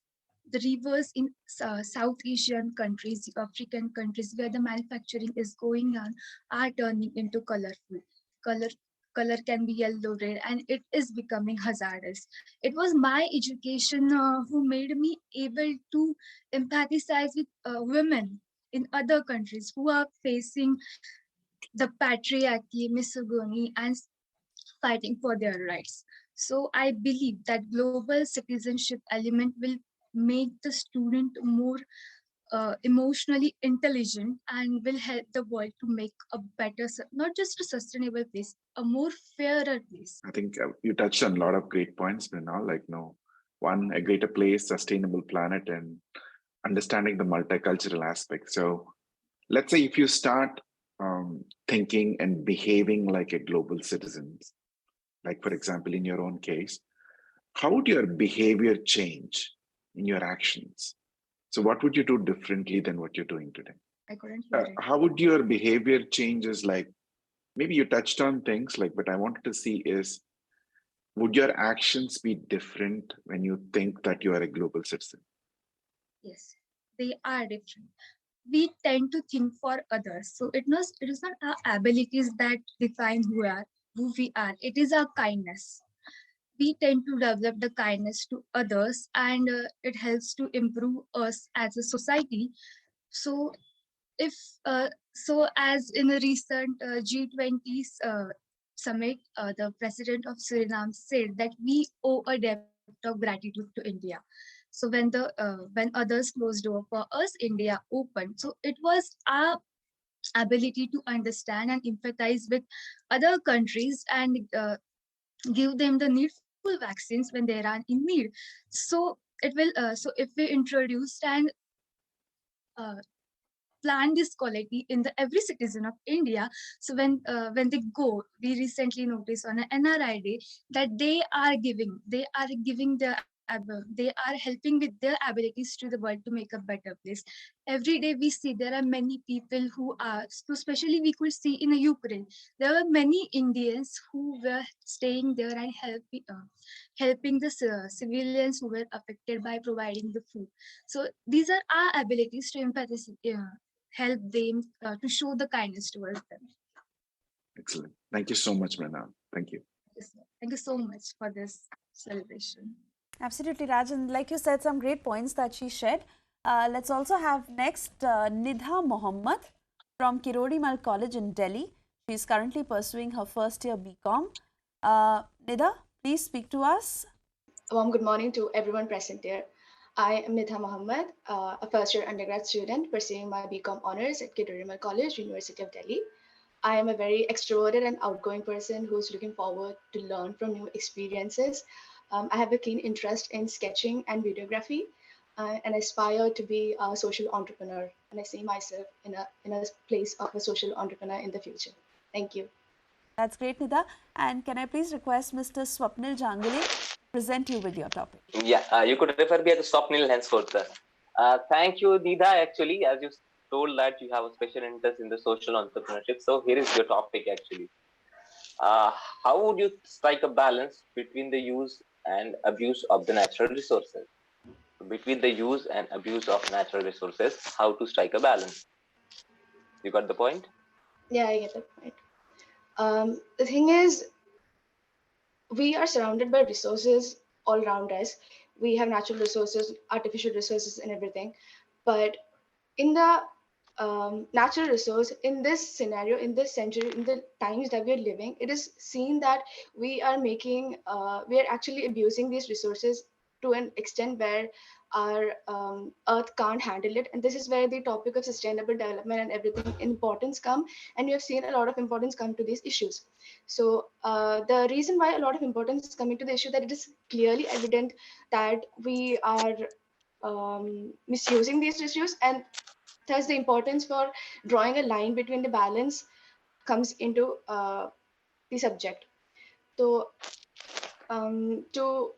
The rivers in South Asian countries, African countries, where the manufacturing is going on, are turning into colorful. Color color can be yellow, red, and it is becoming hazardous. It was my education who made me able to empathize with women in other countries who are facing the patriarchy, misogyny, and fighting for their rights. So I believe that global citizenship element will make the student more emotionally intelligent and will help the world to make a better, not just a sustainable place, a more fairer place. I think you touched on a lot of great points, Mrinal, like, no, one, a greater place, sustainable planet, and understanding the multicultural aspect. So let's say if you start thinking and behaving like a global citizen, like, for example, in your own case, how would your behavior change in your actions? So what would you do differently than what you're doing today? I couldn't hear it. How would your behavior changes? Like, maybe you touched on things, like, but I wanted to see is, would your actions be different when you think that you are a global citizen? Yes, they are different. We tend to think for others. So it is not our abilities that define who we are. It is our kindness. We tend to develop the kindness to others, and it helps to improve us as a society. So if as in a recent G20 summit, the president of Suriname said that we owe a debt of gratitude to India. So when others closed door for us, India opened. So it was our ability to understand and empathize with other countries and give them the needful vaccines when they are in need. So it will. So if we introduced and uh, plan this quality in the every citizen of India. So when they go, we recently noticed on an NRI day that they are giving they are helping with their abilities to the world to make a better place. Every day we see there are many people who are, so especially we could see in Ukraine, there were many Indians who were staying there and helping the civilians who were affected by providing the food. So these are our abilities to empathize, help them to show the kindness towards them. Excellent. Thank you so much, Mrinal. Thank you. Thank you so much for this celebration. Absolutely, Raj. And like you said, some great points that she shared. Let's also have next Nidha Mohammed from Kirodimal College in Delhi. She is currently pursuing her first year BCom. Nidha, please speak to us. Warm good morning to everyone present here. I am Nidha Mohammed, a first year undergrad student pursuing my BCom honors at Kirodimal College, University of Delhi. I am a very extroverted and outgoing person who's looking forward to learn from new experiences. I have a keen interest in sketching and videography, and aspire to be a social entrepreneur. And I see myself in a place of a social entrepreneur in the future. Thank you. That's great, Nidha. And can I please request Mr. Swapnil Jangale to present you with your topic? Yeah, you could refer me as Swapnil henceforth. Thank you, Nidha. Actually, as you told that you have a special interest in the social entrepreneurship. So here is your topic actually. Uh, how would you strike a balance between the use and abuse of the natural resources? Between the use and abuse of natural resources, how to strike a balance? You got the point? Yeah, I get the point. The thing is, we are surrounded by resources all around us. We have natural resources, artificial resources, and everything. But in the natural resource, in this scenario, in this century, in the times that we are living, it is seen that we are actually abusing these resources to an extent where our earth can't handle it. And this is where the topic of sustainable development and everything importance come. And you have seen a lot of importance come to these issues. So the reason why a lot of importance is coming to the issue, that it is clearly evident that we are misusing these issues, and thus the importance for drawing a line between the balance comes into the subject. So to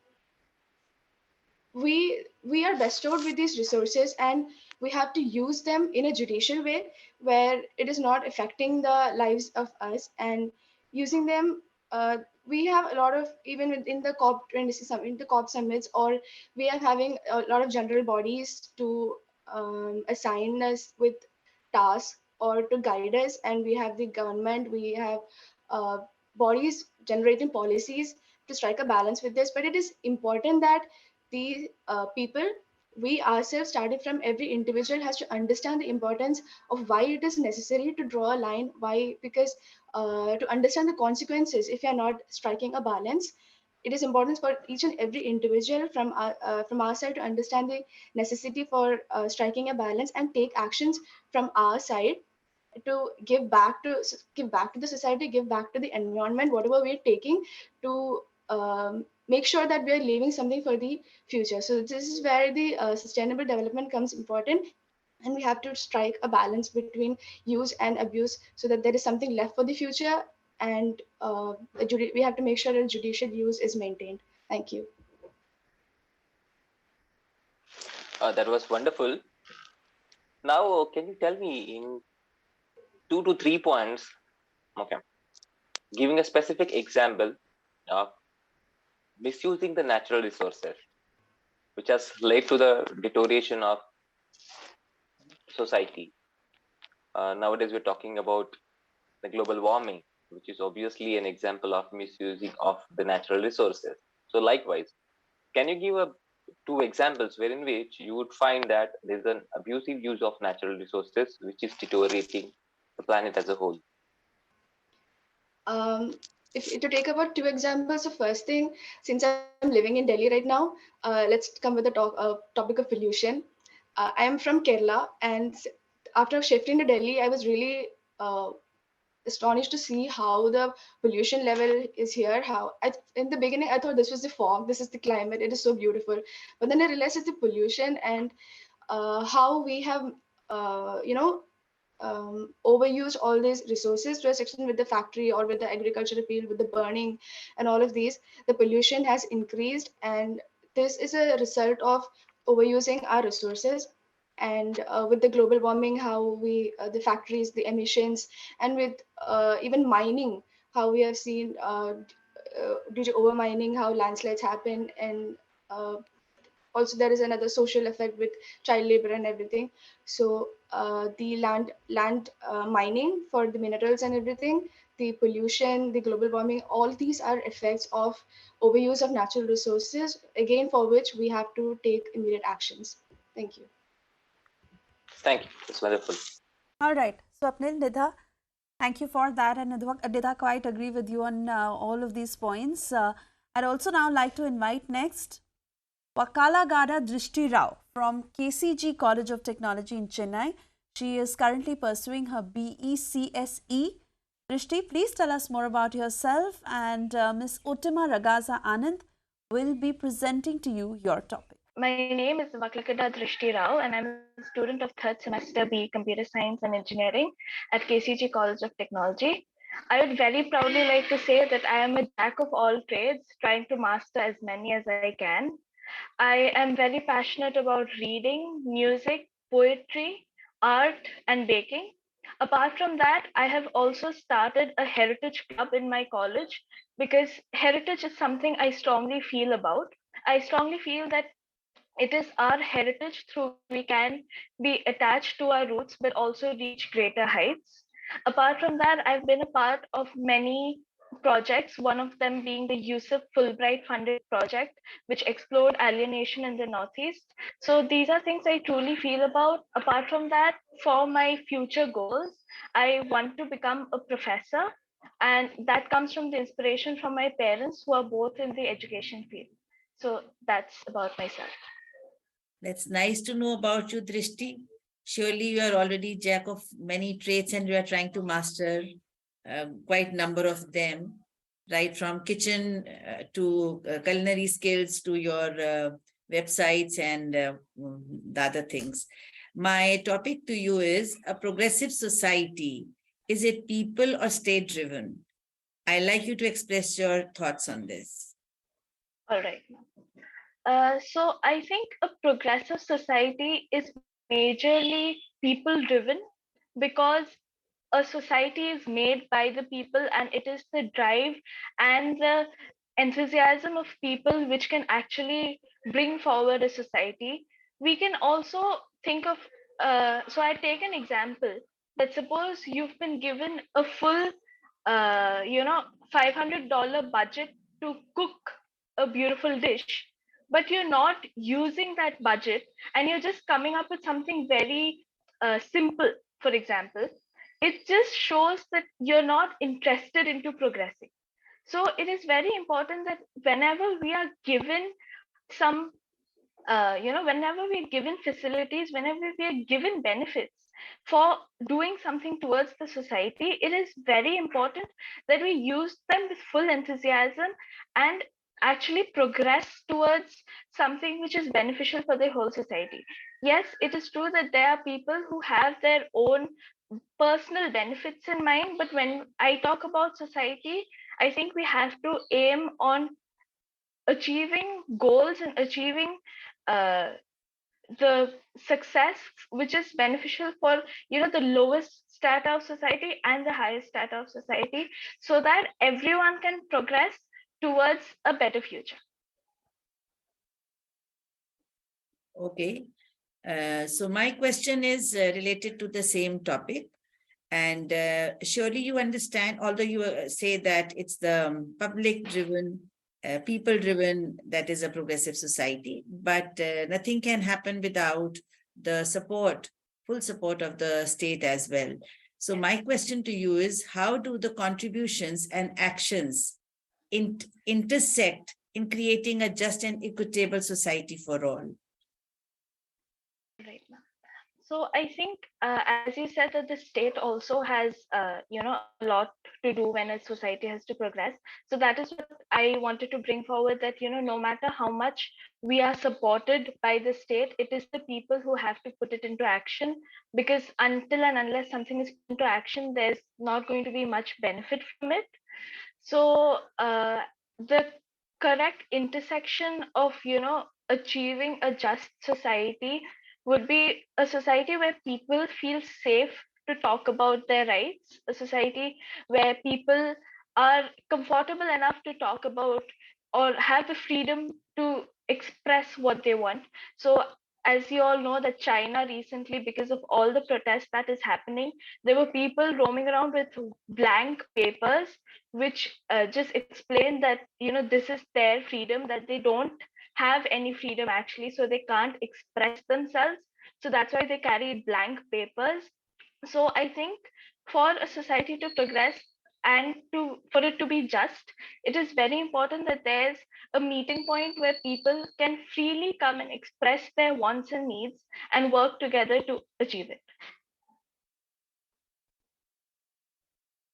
we are bestowed with these resources, and we have to use them in a judicial way where it is not affecting the lives of us. And using them, we have a lot of, even within the COP26 summit, the COP summits, or we are having a lot of general bodies to assign us with tasks or to guide us. And we have the government, we have uh, bodies generating policies to strike a balance with this. But it is important that the people, we ourselves, started from every individual, has to understand the importance of why it is necessary to draw a line. Why? Because to understand the consequences if you are not striking a balance, it is important for each and every individual from our side to understand the necessity for striking a balance and take actions from our side to give back to the society, give back to the environment, whatever we're taking, to make sure that we're leaving something for the future. So this is where the sustainable development comes important, and we have to strike a balance between use and abuse so that there is something left for the future. And we have to make sure that judicial use is maintained. Thank you. That was wonderful. Now, can you tell me in 2 to 3 points, okay, giving a specific example of misusing the natural resources, which has led to the deterioration of society? Nowadays, we're talking about the global warming, which is obviously an example of misusing of the natural resources. So, likewise, can you give 2 examples wherein which you would find that there's an abusive use of natural resources, which is deteriorating the planet as a whole? If to take about 2 examples, the first thing, since I'm living in Delhi right now, let's come with the topic of pollution. I am from Kerala, and after shifting to Delhi, I was really astonished to see how the pollution level is here. In the beginning I thought this was the fog, this is the climate, it is so beautiful. But then I realized it's the pollution, and how we have overuse all these resources to a section with the factory or with the agricultural field, with the burning and all of these. The pollution has increased, and this is a result of overusing our resources. And with the global warming, how the factories, the emissions, and with even mining, how we have seen due to over mining, how landslides happen. And also there is another social effect with child labor and everything. So the land mining for the minerals and everything, the pollution, the global warming, all these are effects of overuse of natural resources, again for which we have to take immediate actions. Thank you. Thank you. That's wonderful. All right. Swapnil, Nidha, thank you for that. And Nidha, quite agree with you on all of these points. I'd also now like to invite next Vakalagada Drishti Rao from KCG College of Technology in Chennai. She is currently pursuing her BECSE. Drishti, please tell us more about yourself, and Ms. Uttima Ragaza Anand will be presenting to you your topic. My name is Vakalagada Drishti Rao, and I'm a student of third semester BE Computer Science and Engineering at KCG College of Technology. I would very proudly like to say that I am a jack of all trades, trying to master as many as I can. I am very passionate about reading, music, poetry, art and baking. Apart from that, I have also started a heritage club in my college because heritage is something I strongly feel about. I strongly feel that it is our heritage through which we can be attached to our roots but also reach greater heights. Apart from that, I've been a part of many projects, one of them being the Yusuf Fulbright funded project, which explored alienation in the Northeast. So these are things I truly feel about. Apart from that, for my future goals, I want to become a professor, and that comes from the inspiration from my parents who are both in the education field. So that's about myself. That's nice to know about you, Drishti. Surely you are already jack of many traits and you are trying to master quite number of them, right from kitchen to culinary skills to your websites and the other things. My topic to you is a progressive society. Is it people or state driven? I'd like you to express your thoughts on this. All right. So I think a progressive society is majorly people driven because a society is made by the people, and it is the drive and the enthusiasm of people which can actually bring forward a society. We can also think of, so I take an example that suppose you've been given a full, $500 budget to cook a beautiful dish, but you're not using that budget and you're just coming up with something very simple, for example, it just shows that you're not interested into progressing. So it is very important that whenever we are given some whenever we're given facilities, whenever we are given benefits for doing something towards the society, it is very important that we use them with full enthusiasm and actually progress towards something which is beneficial for the whole society. Yes, it is true that there are people who have their own personal benefits in mind, but when I talk about society, I think we have to aim on achieving goals and achieving uh, the success which is beneficial for the lowest strata of society and the highest strata of society, so that everyone can progress towards a better future. Okay. So my question is related to the same topic. And surely you understand, although you say that it's the public-driven, people-driven that is a progressive society, but nothing can happen without the support, full support of the state as well. So my question to you is, how do the contributions and actions intersect in creating a just and equitable society for all? Right now. So I think, as you said, that the state also has, a lot to do when a society has to progress. So that is what I wanted to bring forward. That no matter how much we are supported by the state, it is the people who have to put it into action. Because until and unless something is put into action, there's not going to be much benefit from it. So the correct intersection of achieving a just society would be a society where people feel safe to talk about their rights, a society where people are comfortable enough to talk about or have the freedom to express what they want. So as you all know that China recently, because of all the protests that is happening, there were people roaming around with blank papers which just explain that this is their freedom, that they don't have any freedom actually, so they can't express themselves, so that's why they carry blank papers. So I think for a society to progress and for it to be just, it is very important that there's a meeting point where people can freely come and express their wants and needs and work together to achieve it.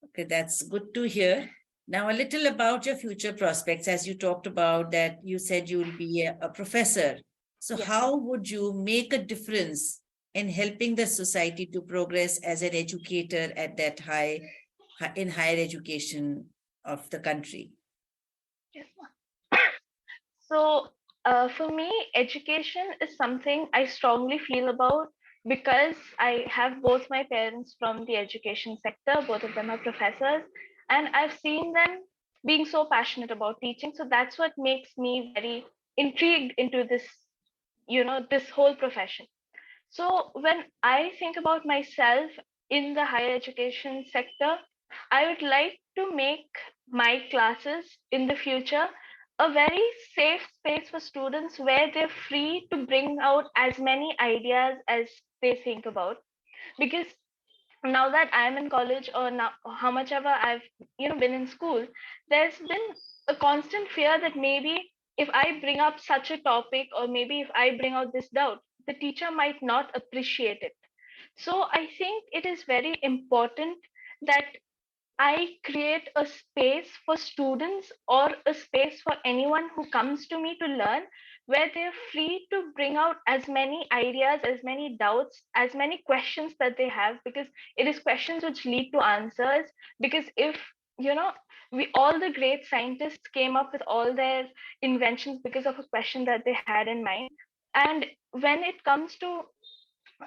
Okay, that's good to hear. Now, a little about your future prospects. As you talked about that, you said you will be a professor. So Yes. how would you make a difference in helping the society to progress as an educator at that in higher education of the country? Yes, ma'am. So for me, education is something I strongly feel about because I have both my parents from the education sector, both of them are professors, and I've seen them being so passionate about teaching. So that's what makes me very intrigued into this, this whole profession. So when I think about myself in the higher education sector, I would like to make my classes in the future a very safe space for students where they're free to bring out as many ideas as they think about. Because now that I'm in college, or now how much ever I've been in school, there's been a constant fear that maybe if I bring up such a topic, or maybe if I bring out this doubt, the teacher might not appreciate it. So I think it is very important that I create a space for students, or a space for anyone who comes to me to learn, where they're free to bring out as many ideas, as many doubts, as many questions that they have, because it is questions which lead to answers. Because if we all the great scientists came up with all their inventions because of a question that they had in mind. And when it comes to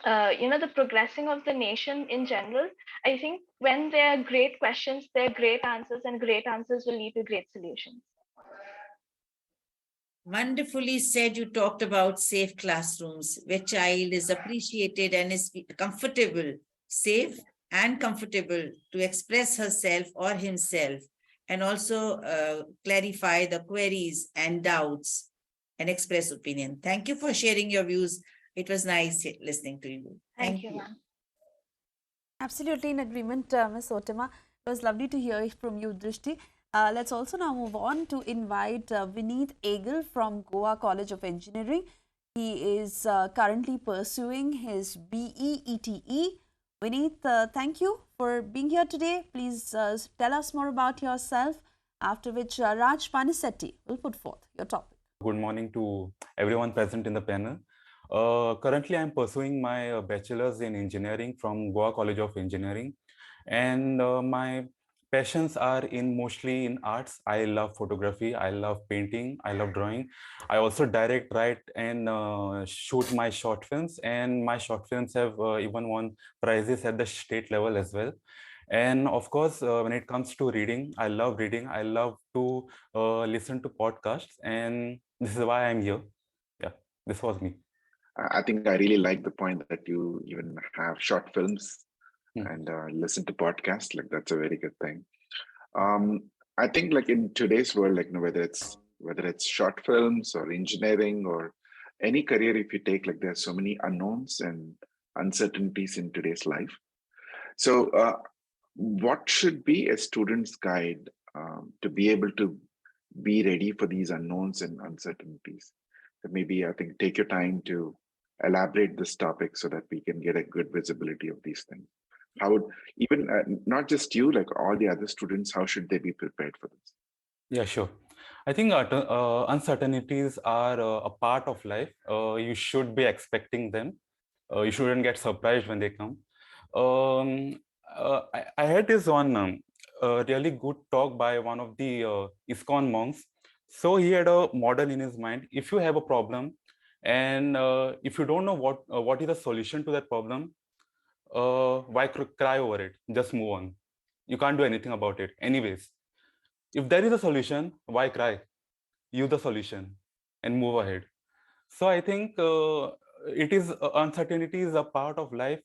the progressing of the nation in general, I think when there are great questions, there are great answers, and great answers will lead to great solutions. Wonderfully said. You talked about safe classrooms, where child is appreciated and is comfortable, safe and comfortable to express herself or himself, and also clarify the queries and doubts and express opinion. Thank you for sharing your views. It was nice listening to you. Thank you, ma'am. Absolutely in agreement, Ms. Otima. It was lovely to hear from you, Drishti. Let's also now move on to invite Vineet Eagle from Goa College of Engineering. He is currently pursuing his BE-ETE. Vineet, thank you for being here today. Please tell us more about yourself, after which Raj Panisetti will put forth your topic. Good morning to everyone present in the panel. Currently, I'm pursuing my bachelor's in engineering from Goa College of Engineering, and my passions are mostly in arts. I love photography, I love painting, I love drawing. I also direct, write, and shoot my short films, and my short films have even won prizes at the state level as well. And of course, when it comes to reading, I love reading. I love to listen to podcasts, and this is why I'm here. Yeah, this was me. I think I really like the point that you even have short films and listen to podcasts. Like that's a very good thing. I think like in today's world, like whether it's short films or engineering or any career, if you take, like there's so many unknowns and uncertainties in today's life. So what should be a student's guide to be able to be ready for these unknowns and uncertainties? So maybe I think take your time to elaborate this topic so that we can get a good visibility of these things. How would even not just you, like all the other students, how should they be prepared for this? Yeah, sure. I think uncertainties are a part of life. You should be expecting them. You shouldn't get surprised when they come. I had this one really good talk by one of the ISKCON monks. So he had a model in his mind. If you have a problem, and if you don't know what is the solution to that problem, why cry over it? Just move on. You can't do anything about it. Anyways, if there is a solution, why cry? Use the solution and move ahead. So I think it is uncertainty is a part of life.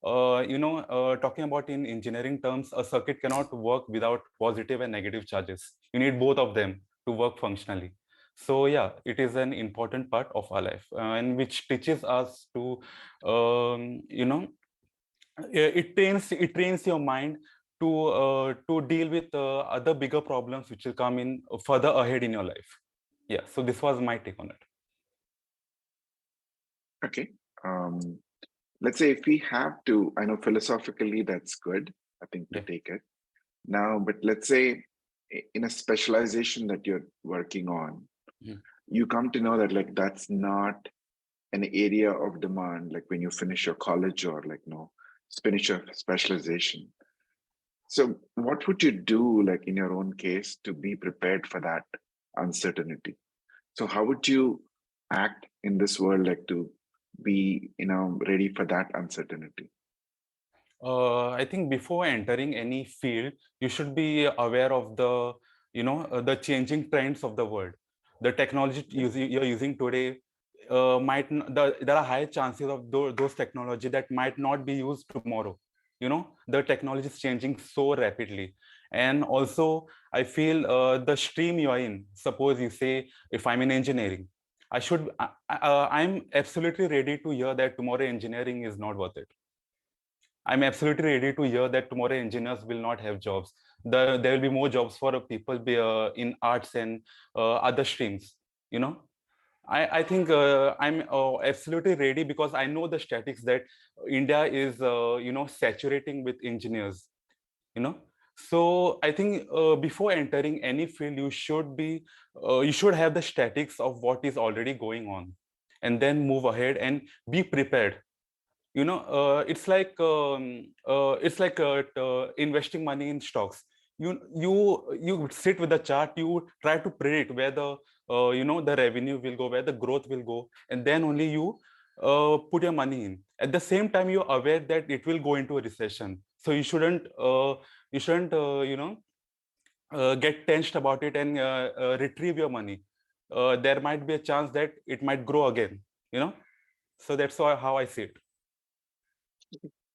Talking about in engineering terms, a circuit cannot work without positive and negative charges. You need both of them to work functionally. So yeah, it is an important part of our life, and which teaches us to, it trains your mind to deal with other bigger problems which will come in further ahead in your life. Yeah, so this was my take on it. Okay. Let's say if we have to, I know philosophically that's good, I think, to take it now, but let's say in a specialization that you're working on, you come to know that like that's not an area of demand, like when you finish your college or like finish your specialization. So what would you do, like in your own case, to be prepared for that uncertainty? So how would you act in this world, like to be, ready for that uncertainty? I think before entering any field, you should be aware of the changing trends of the world. The technology you're using today there are high chances of those technology that might not be used tomorrow. The technology is changing so rapidly. And also, I feel the stream you're in, suppose you say, if I'm in engineering, I'm absolutely ready to hear that tomorrow engineering is not worth it. I'm absolutely ready to hear that tomorrow engineers will not have jobs. There will be more jobs for people in arts and other streams. I think I'm absolutely ready because I know the statistics that India is saturating with engineers. So I think before entering any field, you should have the statistics of what is already going on, and then move ahead and be prepared. It's like investing money in stocks. You sit with the chart, you try to predict where the revenue will go, where the growth will go, and then only you put your money in. At the same time, you're aware that it will go into a recession, so you shouldn't get tensed about it and retrieve your money. There might be a chance that it might grow again. So that's how I see it.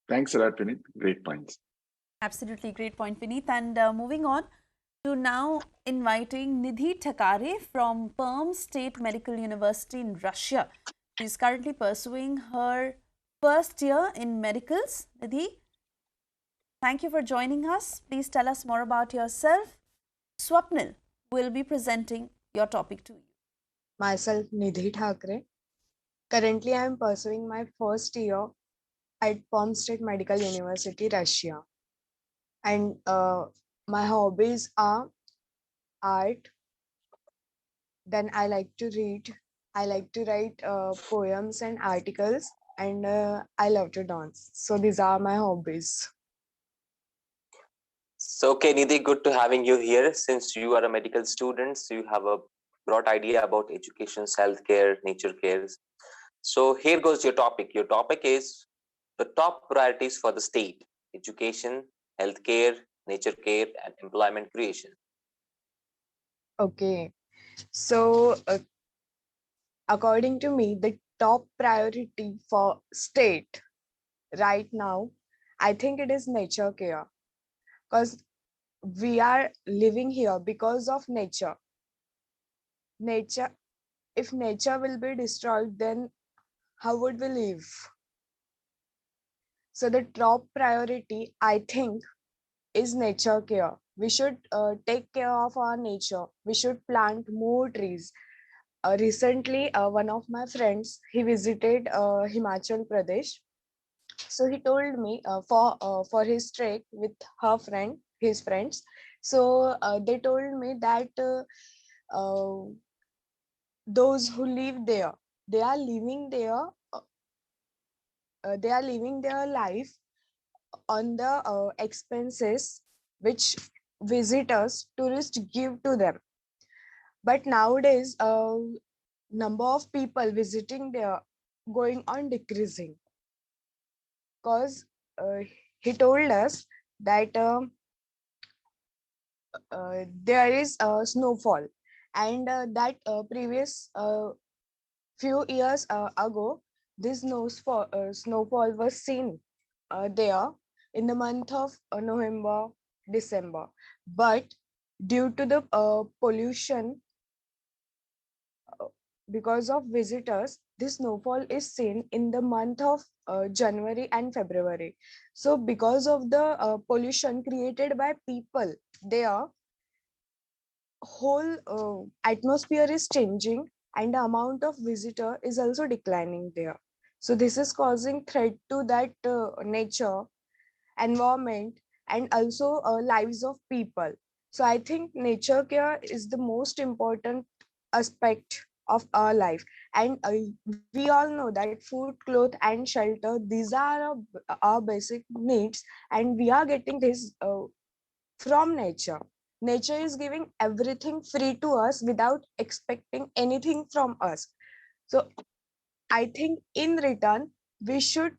Thanks a lot, Vineet. Great points. Absolutely great point, Vineet. And moving on to now inviting Nidhi Thakare from Perm State Medical University in Russia. She is currently pursuing her first year in medicals. Nidhi, thank you for joining us. Please tell us more about yourself. Swapnil will be presenting your topic to you. Myself, Nidhi Thakare. Currently, I am pursuing my first year at Perm State Medical University, Russia. And my hobbies are art. Then I like to read. I like to write poems and articles. And I love to dance. So these are my hobbies. So, okay, Nidhi, good to having you here. Since you are a medical student, so you have a broad idea about education, healthcare, nature cares. So here goes your topic. Your topic is the top priorities for the state: education, healthcare, nature care, and employment creation. Okay. So according to me, the top priority for state right now, I think it is nature care. Because we are living here because of nature. If nature will be destroyed, then how would we live? So the top priority, I think, is nature care. We should take care of our nature. We should plant more trees. Recently, one of my friends, he visited Himachal Pradesh. So he told me for his trek with his friends. So they told me that those who live there, they are living their life on the expenses which tourists give to them. But nowadays, number of people visiting there going on decreasing, because he told us that there is a snowfall, and that previous few years ago, this snowfall was seen there in the month of November, December. But due to the pollution, because of visitors, this snowfall is seen in the month of January and February. So because of the pollution created by people, their whole atmosphere is changing, and the amount of visitor is also declining there. So this is causing threat to that nature, environment, and also lives of people. So I think nature care is the most important aspect of our life. And we all know that food, cloth, and shelter, these are our basic needs, and we are getting this from nature. Nature is giving everything free to us without expecting anything from us. So I think in return, we should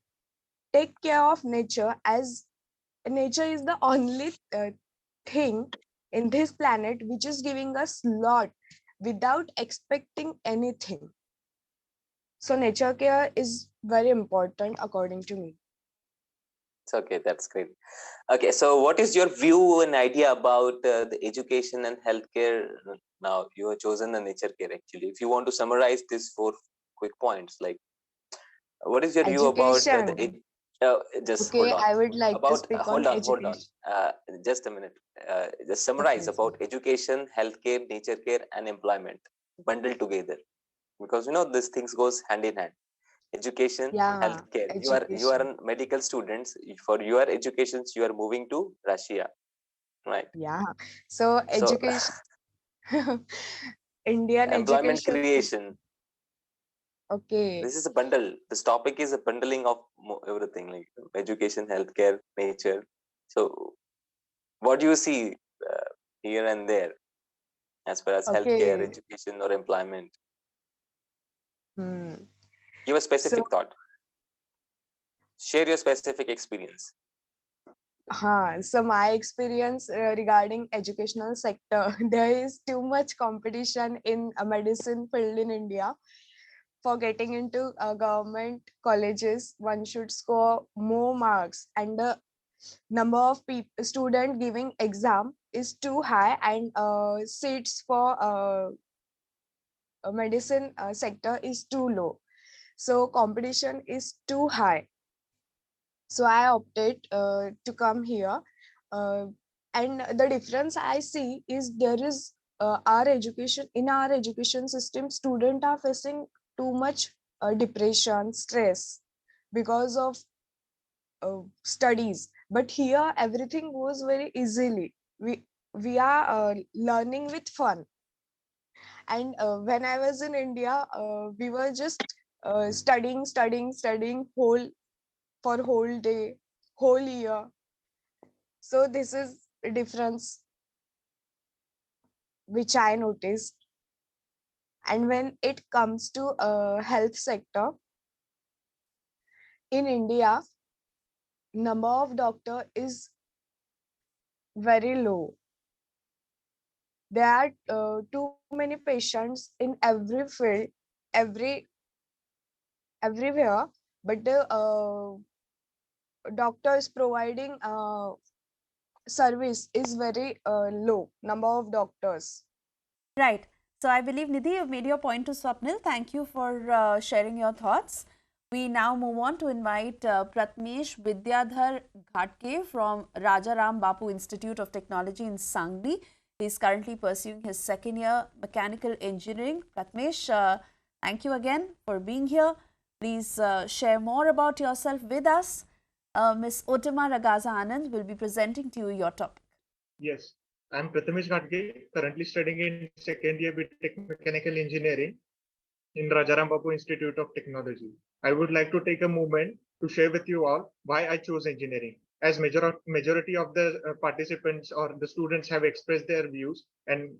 take care of nature, as nature is the only thing in this planet which is giving us lot without expecting anything. So nature care is very important according to me. It's okay, that's great. Okay, so what is your view and idea about the education and healthcare? Now you have chosen the nature care actually. If you want to summarize these 4 quick points, like what is your view about Education. just Okay, hold on. I would like to About speak on hold on, education. just a minute. Just summarize about education, healthcare, nature care, and employment bundled together, because you know these things goes hand in hand. Education, Yeah, healthcare. You are education. medical students. For your educations, you are moving to Russia, right? Yeah. So So education, Indian employment education system. creation. Okay. This is a bundle. This topic is a bundling of everything, like education, healthcare, nature. So what do you see here and there as far as healthcare, Okay. education, or employment? Hmm. Give a So, specific thought. Share your specific experience. so my experience regarding educational sector, there is too much competition in a medicine field in India. For getting into government colleges, one should score more marks, and the number of student giving exam is too high, and seats for medicine sector is too low. So competition is too high. So I opted to come here. Uh, and the difference I see is there is in our education system, students are facing too much depression, stress because of studies. But here everything goes very easily. We are learning with fun. And when I was in India, we were just studying whole day, whole year. So this is a difference which I noticed. And when it comes to health sector in India, number of doctor is very low. There are too many patients in every field, every everywhere, but the doctors providing service is very low number of doctors. Right. So I believe, Nidhi, you've made your point to Swapnil. Thank you for sharing your thoughts. We now move on to invite Pratmesh Vidyadhar Ghatke from Rajaram Bapu Institute of Technology in Sangli. He is currently pursuing his second year mechanical engineering. Pratmesh, thank you again for being here. Please share more about yourself with us. Ms. Otama Ragaza Anand will be presenting to you your topic. Yes, I'm Pratmesh Ghatke, currently studying in second year BTech Mechanical Engineering in Rajaram Bapu Institute of Technology. I would like to take a moment to share with you all why I chose engineering. As majority of the participants or the students have expressed their views, and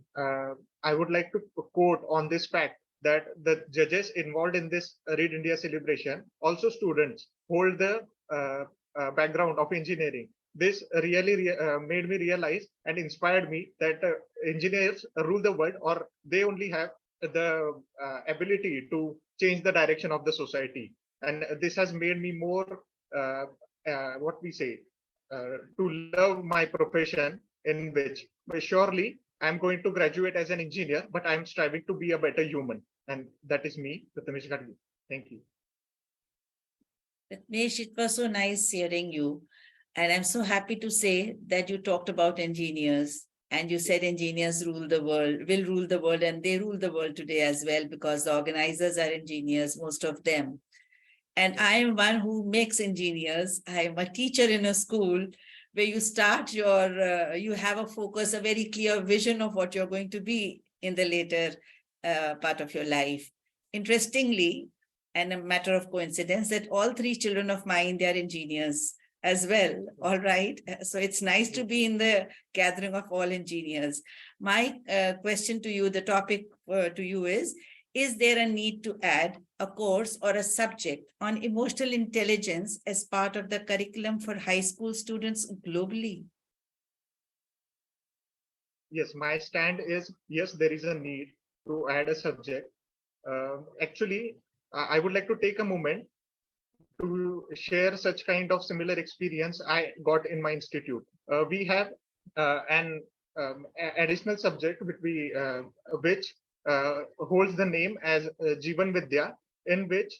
I would like to quote on this fact that the judges involved in this Read India celebration, also students, hold the background of engineering. This really made me realize and inspired me that engineers rule the world, or they only have the ability to change the direction of the society. And this has made me more, what we say, to love my profession, in which surely I'm going to graduate as an engineer, but I'm striving to be a better human. And that is me, Pratmesh Ghatke. Thank you. Ratnesh, it was so nice hearing you. And I'm so happy to say that you talked about engineers, and you said engineers rule the world, will rule the world, and they rule the world today as well, because the organizers are engineers, most of them. And I am one who makes engineers. I am a teacher in a school where you start you have a focus, a very clear vision of what you're going to be in the later part of your life. Interestingly, and a matter of coincidence, that all 3 children of mine, they are engineers as well. All right. So it's nice to be in the gathering of all engineers. My question to you, the topic to you is, is there a need to add a course or a subject on emotional intelligence as part of the curriculum for high school students globally? Yes, my stand is yes, there is a need to add a subject. Actually, I would like to take a moment to share such kind of similar experience I got in my institute. We have an additional subject which holds the name as Jivan Vidya, in which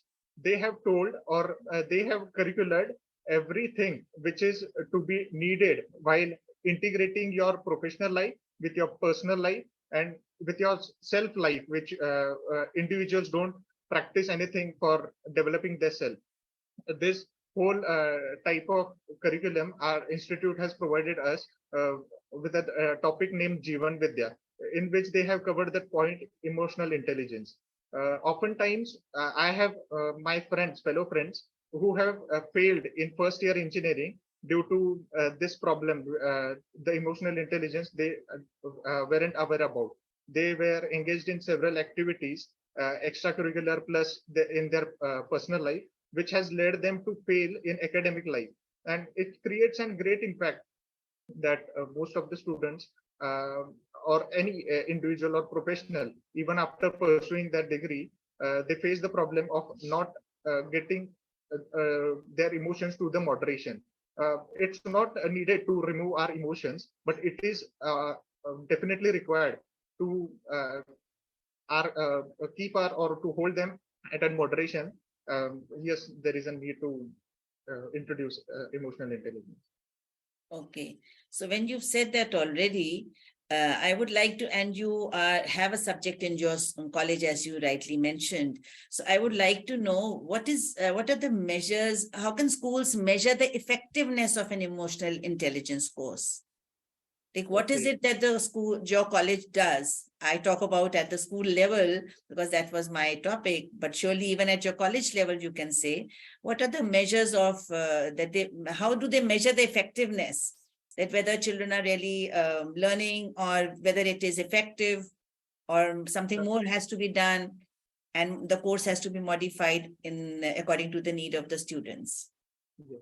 they have told or they have curriculated everything which is to be needed while integrating your professional life with your personal life and with your self life, which individuals don't practice anything for developing their self. This whole type of curriculum our institute has provided us with a topic named Jivan Vidya, in which they have covered the point emotional intelligence. Oftentimes, I have my fellow friends, who have failed in first year engineering due to this problem, the emotional intelligence they weren't aware about. They were engaged in several activities, extracurricular plus in their personal life, which has led them to fail in academic life. And it creates a great impact that most of the students or any individual or professional, even after pursuing that degree, they face the problem of not getting their emotions to the moderation. It's not needed to remove our emotions, but it is definitely required to keep our or to hold them at a moderation. Yes, there is a need to introduce emotional intelligence. Okay, so when you've said that already, I would like to, and you have a subject in your college, as you rightly mentioned. So I would like to know what are the measures, how can schools measure the effectiveness of an emotional intelligence course? Like, what is it that your college does? I talk about at the school level because that was my topic, but surely even at your college level, you can say, what are the measures of how do they measure the effectiveness? That whether children are really learning or whether it is effective or something more has to be done and the course has to be modified according to the need of the students. Yeah.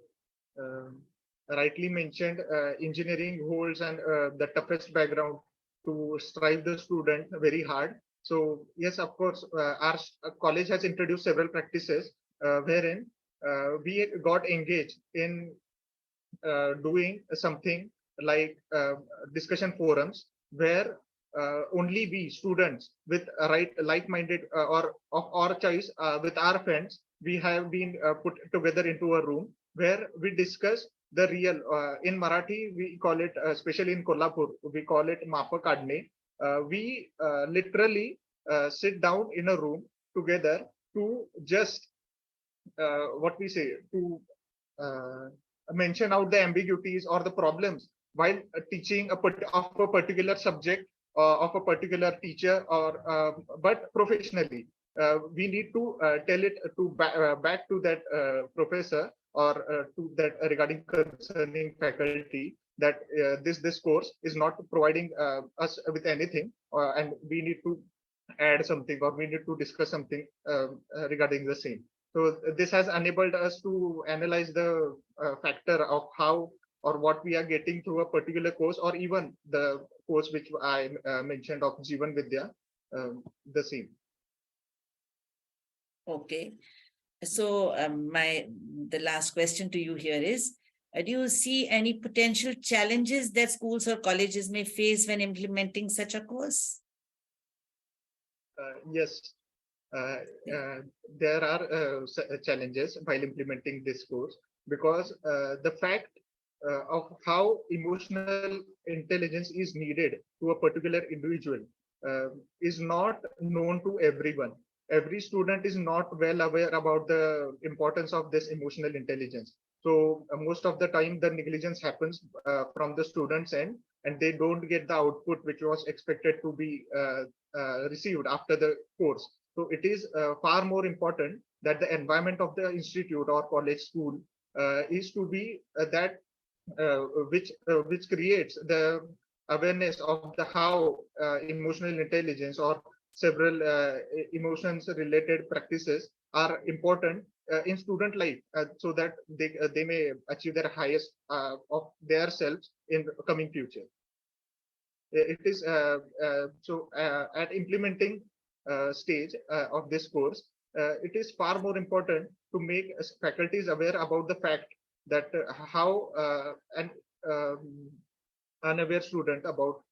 Rightly mentioned, engineering holds the toughest background to strive the student very hard. So yes, of course, our college has introduced several practices wherein we got engaged in doing something like discussion forums where only we students with like-minded or of our choice with our friends, we have been put together into a room where we discuss the real in Marathi we call it especially in Kolhapur we call it Mapa Kadne. We literally sit down in a room together to just what we say to mention out the ambiguities or the problems while teaching of a particular subject of a particular teacher or but professionally we need to tell it to back to that professor or to that regarding concerning faculty that this course is not providing us with anything and we need to add something or we need to discuss something regarding the same. So this has enabled us to analyze the factor of how or what we are getting through a particular course or even the course which I mentioned of Jivan Vidya, the same. Okay. So the last question to you here is, do you see any potential challenges that schools or colleges may face when implementing such a course? Yes, there are challenges while implementing this course because the fact of how emotional intelligence is needed to a particular individual is not known to everyone. Every student is not well aware about the importance of this emotional intelligence. So most of the time the negligence happens from the students' end and they don't get the output which was expected to be received after the course. So it is far more important that the environment of the institute or college school is to be that which creates the awareness of the how emotional intelligence or several emotions related practices are important in student life, so that they may achieve their highest of their selves in the coming future. It is at implementing stage of this course, it is far more important to make faculties aware about the fact that how an unaware student about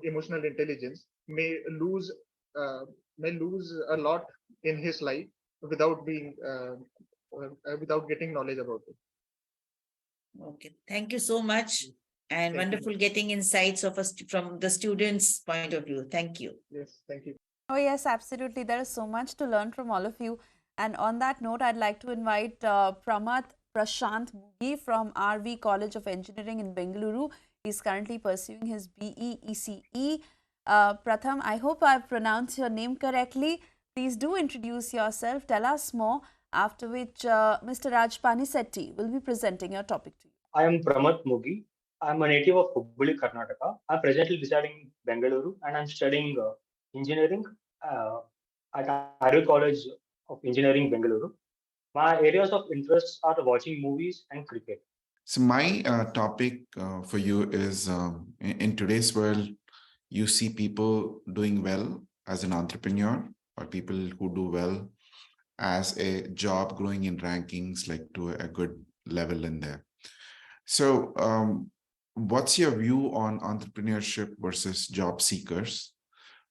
emotional intelligence may lose a lot in his life without being without getting knowledge about it. Okay, thank you so much. And Thank you. wonderful getting insights of us from the students' point of view. Thank you. Yes, thank you. Oh, yes, absolutely. There is so much to learn from all of you. And on that note, I'd like to invite Pramath Prashant Mugi from RV College of Engineering in Bengaluru. He's currently pursuing his BE ECE. Pratham, I hope I've pronounced your name correctly. Please do introduce yourself. Tell us more. After which, Mr. Raj Panisetti will be presenting your topic to you. I am Pramath Mugi. I am a native of Hubballi, Karnataka. I am presently residing in Bengaluru and I am studying engineering at RV College of Engineering, Bengaluru. My areas of interest are watching movies and cricket. So my topic for you is in today's world, you see people doing well as an entrepreneur, or people who do well as a job growing in rankings, like to a good level in there. So what's your view on entrepreneurship versus job seekers?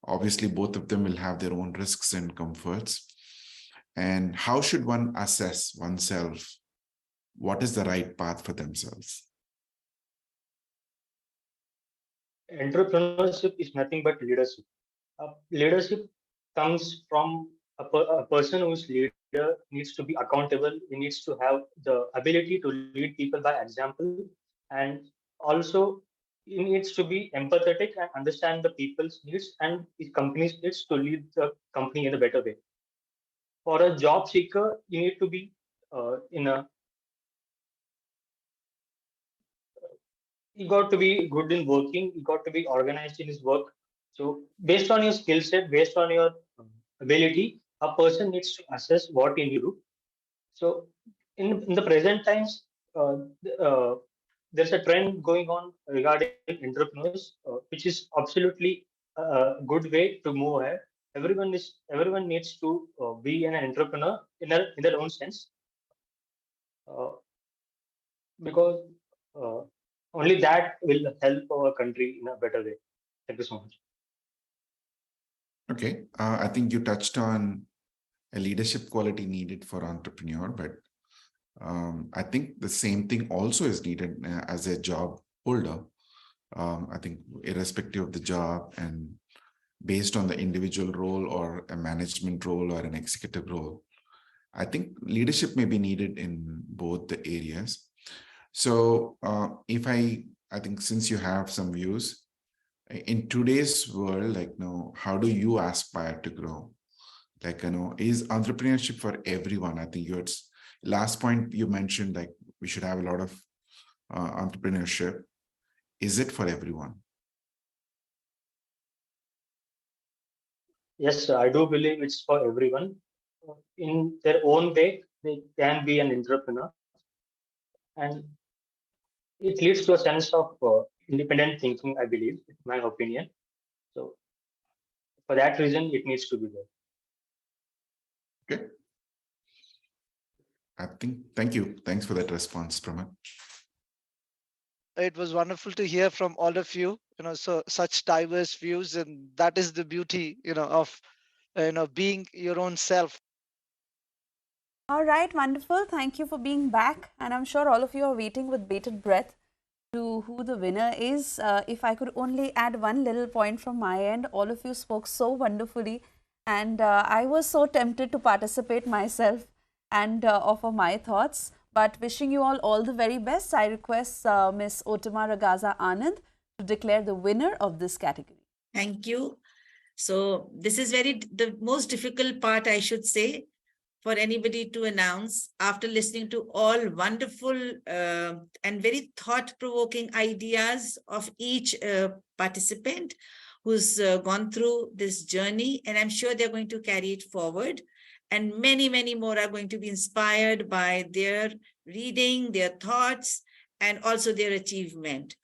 Obviously, both of them will have their own risks and comforts. And how should one assess oneself? What is the right path for themselves? Entrepreneurship is nothing but leadership. Leadership comes from a person who's leader needs to be accountable. He needs to have the ability to lead people by example, and also he needs to be empathetic and understand the people's needs and his company's needs to lead the company in a better way. For a job seeker, you need to be you got to be good in working, you got to be organized in his work. So based on your skill set, based on your ability, a person needs to assess what he needs to do. So in the present times, there's a trend going on regarding entrepreneurs, which is absolutely a good way to move ahead. Everyone needs to be an entrepreneur in their own sense, because only that will help our country in a better way. Thank you so much. Okay, I think you touched on a leadership quality needed for entrepreneur, but I think the same thing also is needed as a job holder. I think irrespective of the job and based on the individual role or a management role or an executive role, I think leadership may be needed in both the areas. So if I think since you have some views, in today's world, like, how do you aspire to grow? Like, is entrepreneurship for everyone? I think your last point you mentioned, like, we should have a lot of entrepreneurship. Is it for everyone? Yes, I do believe it's for everyone. In their own way, they can be an entrepreneur. And it leads to a sense of independent thinking, I believe, in my opinion. So for that reason, it needs to be there. Okay. Thank you. Thanks for that response, Pramad. It was wonderful to hear from all of you, so such diverse views, and that is the beauty, of, being your own self. All right, wonderful. Thank you for being back. And I'm sure all of you are waiting with bated breath to who the winner is. If I could only add one little point from my end, all of you spoke so wonderfully. And I was so tempted to participate myself and offer my thoughts. But wishing you all the very best, I request Ms. Otama Ragaza Anand to declare the winner of this category. Thank you. So this is the most difficult part, I should say, for anybody to announce after listening to all wonderful and very thought-provoking ideas of each participant. who's gone through this journey, and I'm sure they're going to carry it forward. And many, many more are going to be inspired by their reading, their thoughts, and also their achievement.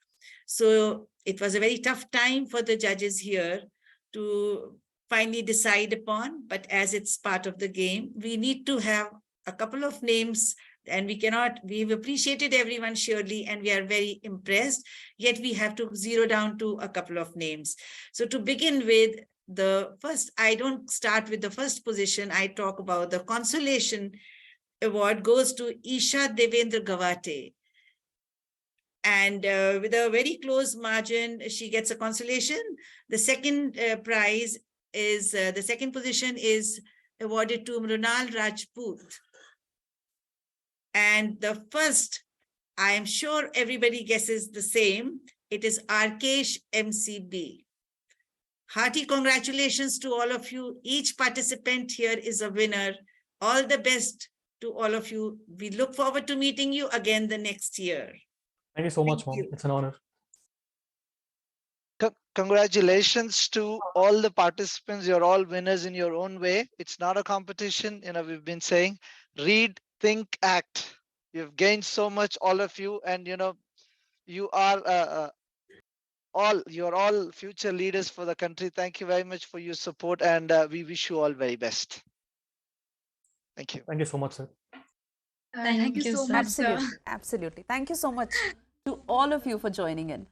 So it was a very tough time for the judges here to finally decide upon, but as it's part of the game, we need to have a couple of names, and we've appreciated everyone surely, and we are very impressed, yet we have to zero down to a couple of names. So to begin with, the first, I don't start with the first position, I talk about the consolation award goes to Isha Devendra Gawate. And with a very close margin, she gets a consolation. The second prize is, the second position is awarded to Mrunal Rajput. And the first, I am sure everybody guesses the same, it is Arkesh MCB. Hearty congratulations to all of you. Each participant here is a winner. All the best to all of you. We look forward to meeting you again the next year. Thank you so much, Mom. It's an honor. Congratulations to all the participants. You're all winners in your own way. It's not a competition. We've been saying, read, think, act. You've gained so much, all of you, and you are you're all future leaders for the country. Thank you very much for your support, and we wish you all very best. Thank you. Thank you so much, sir. Thank you so much, sir. Absolutely. Thank you so much to all of you for joining in.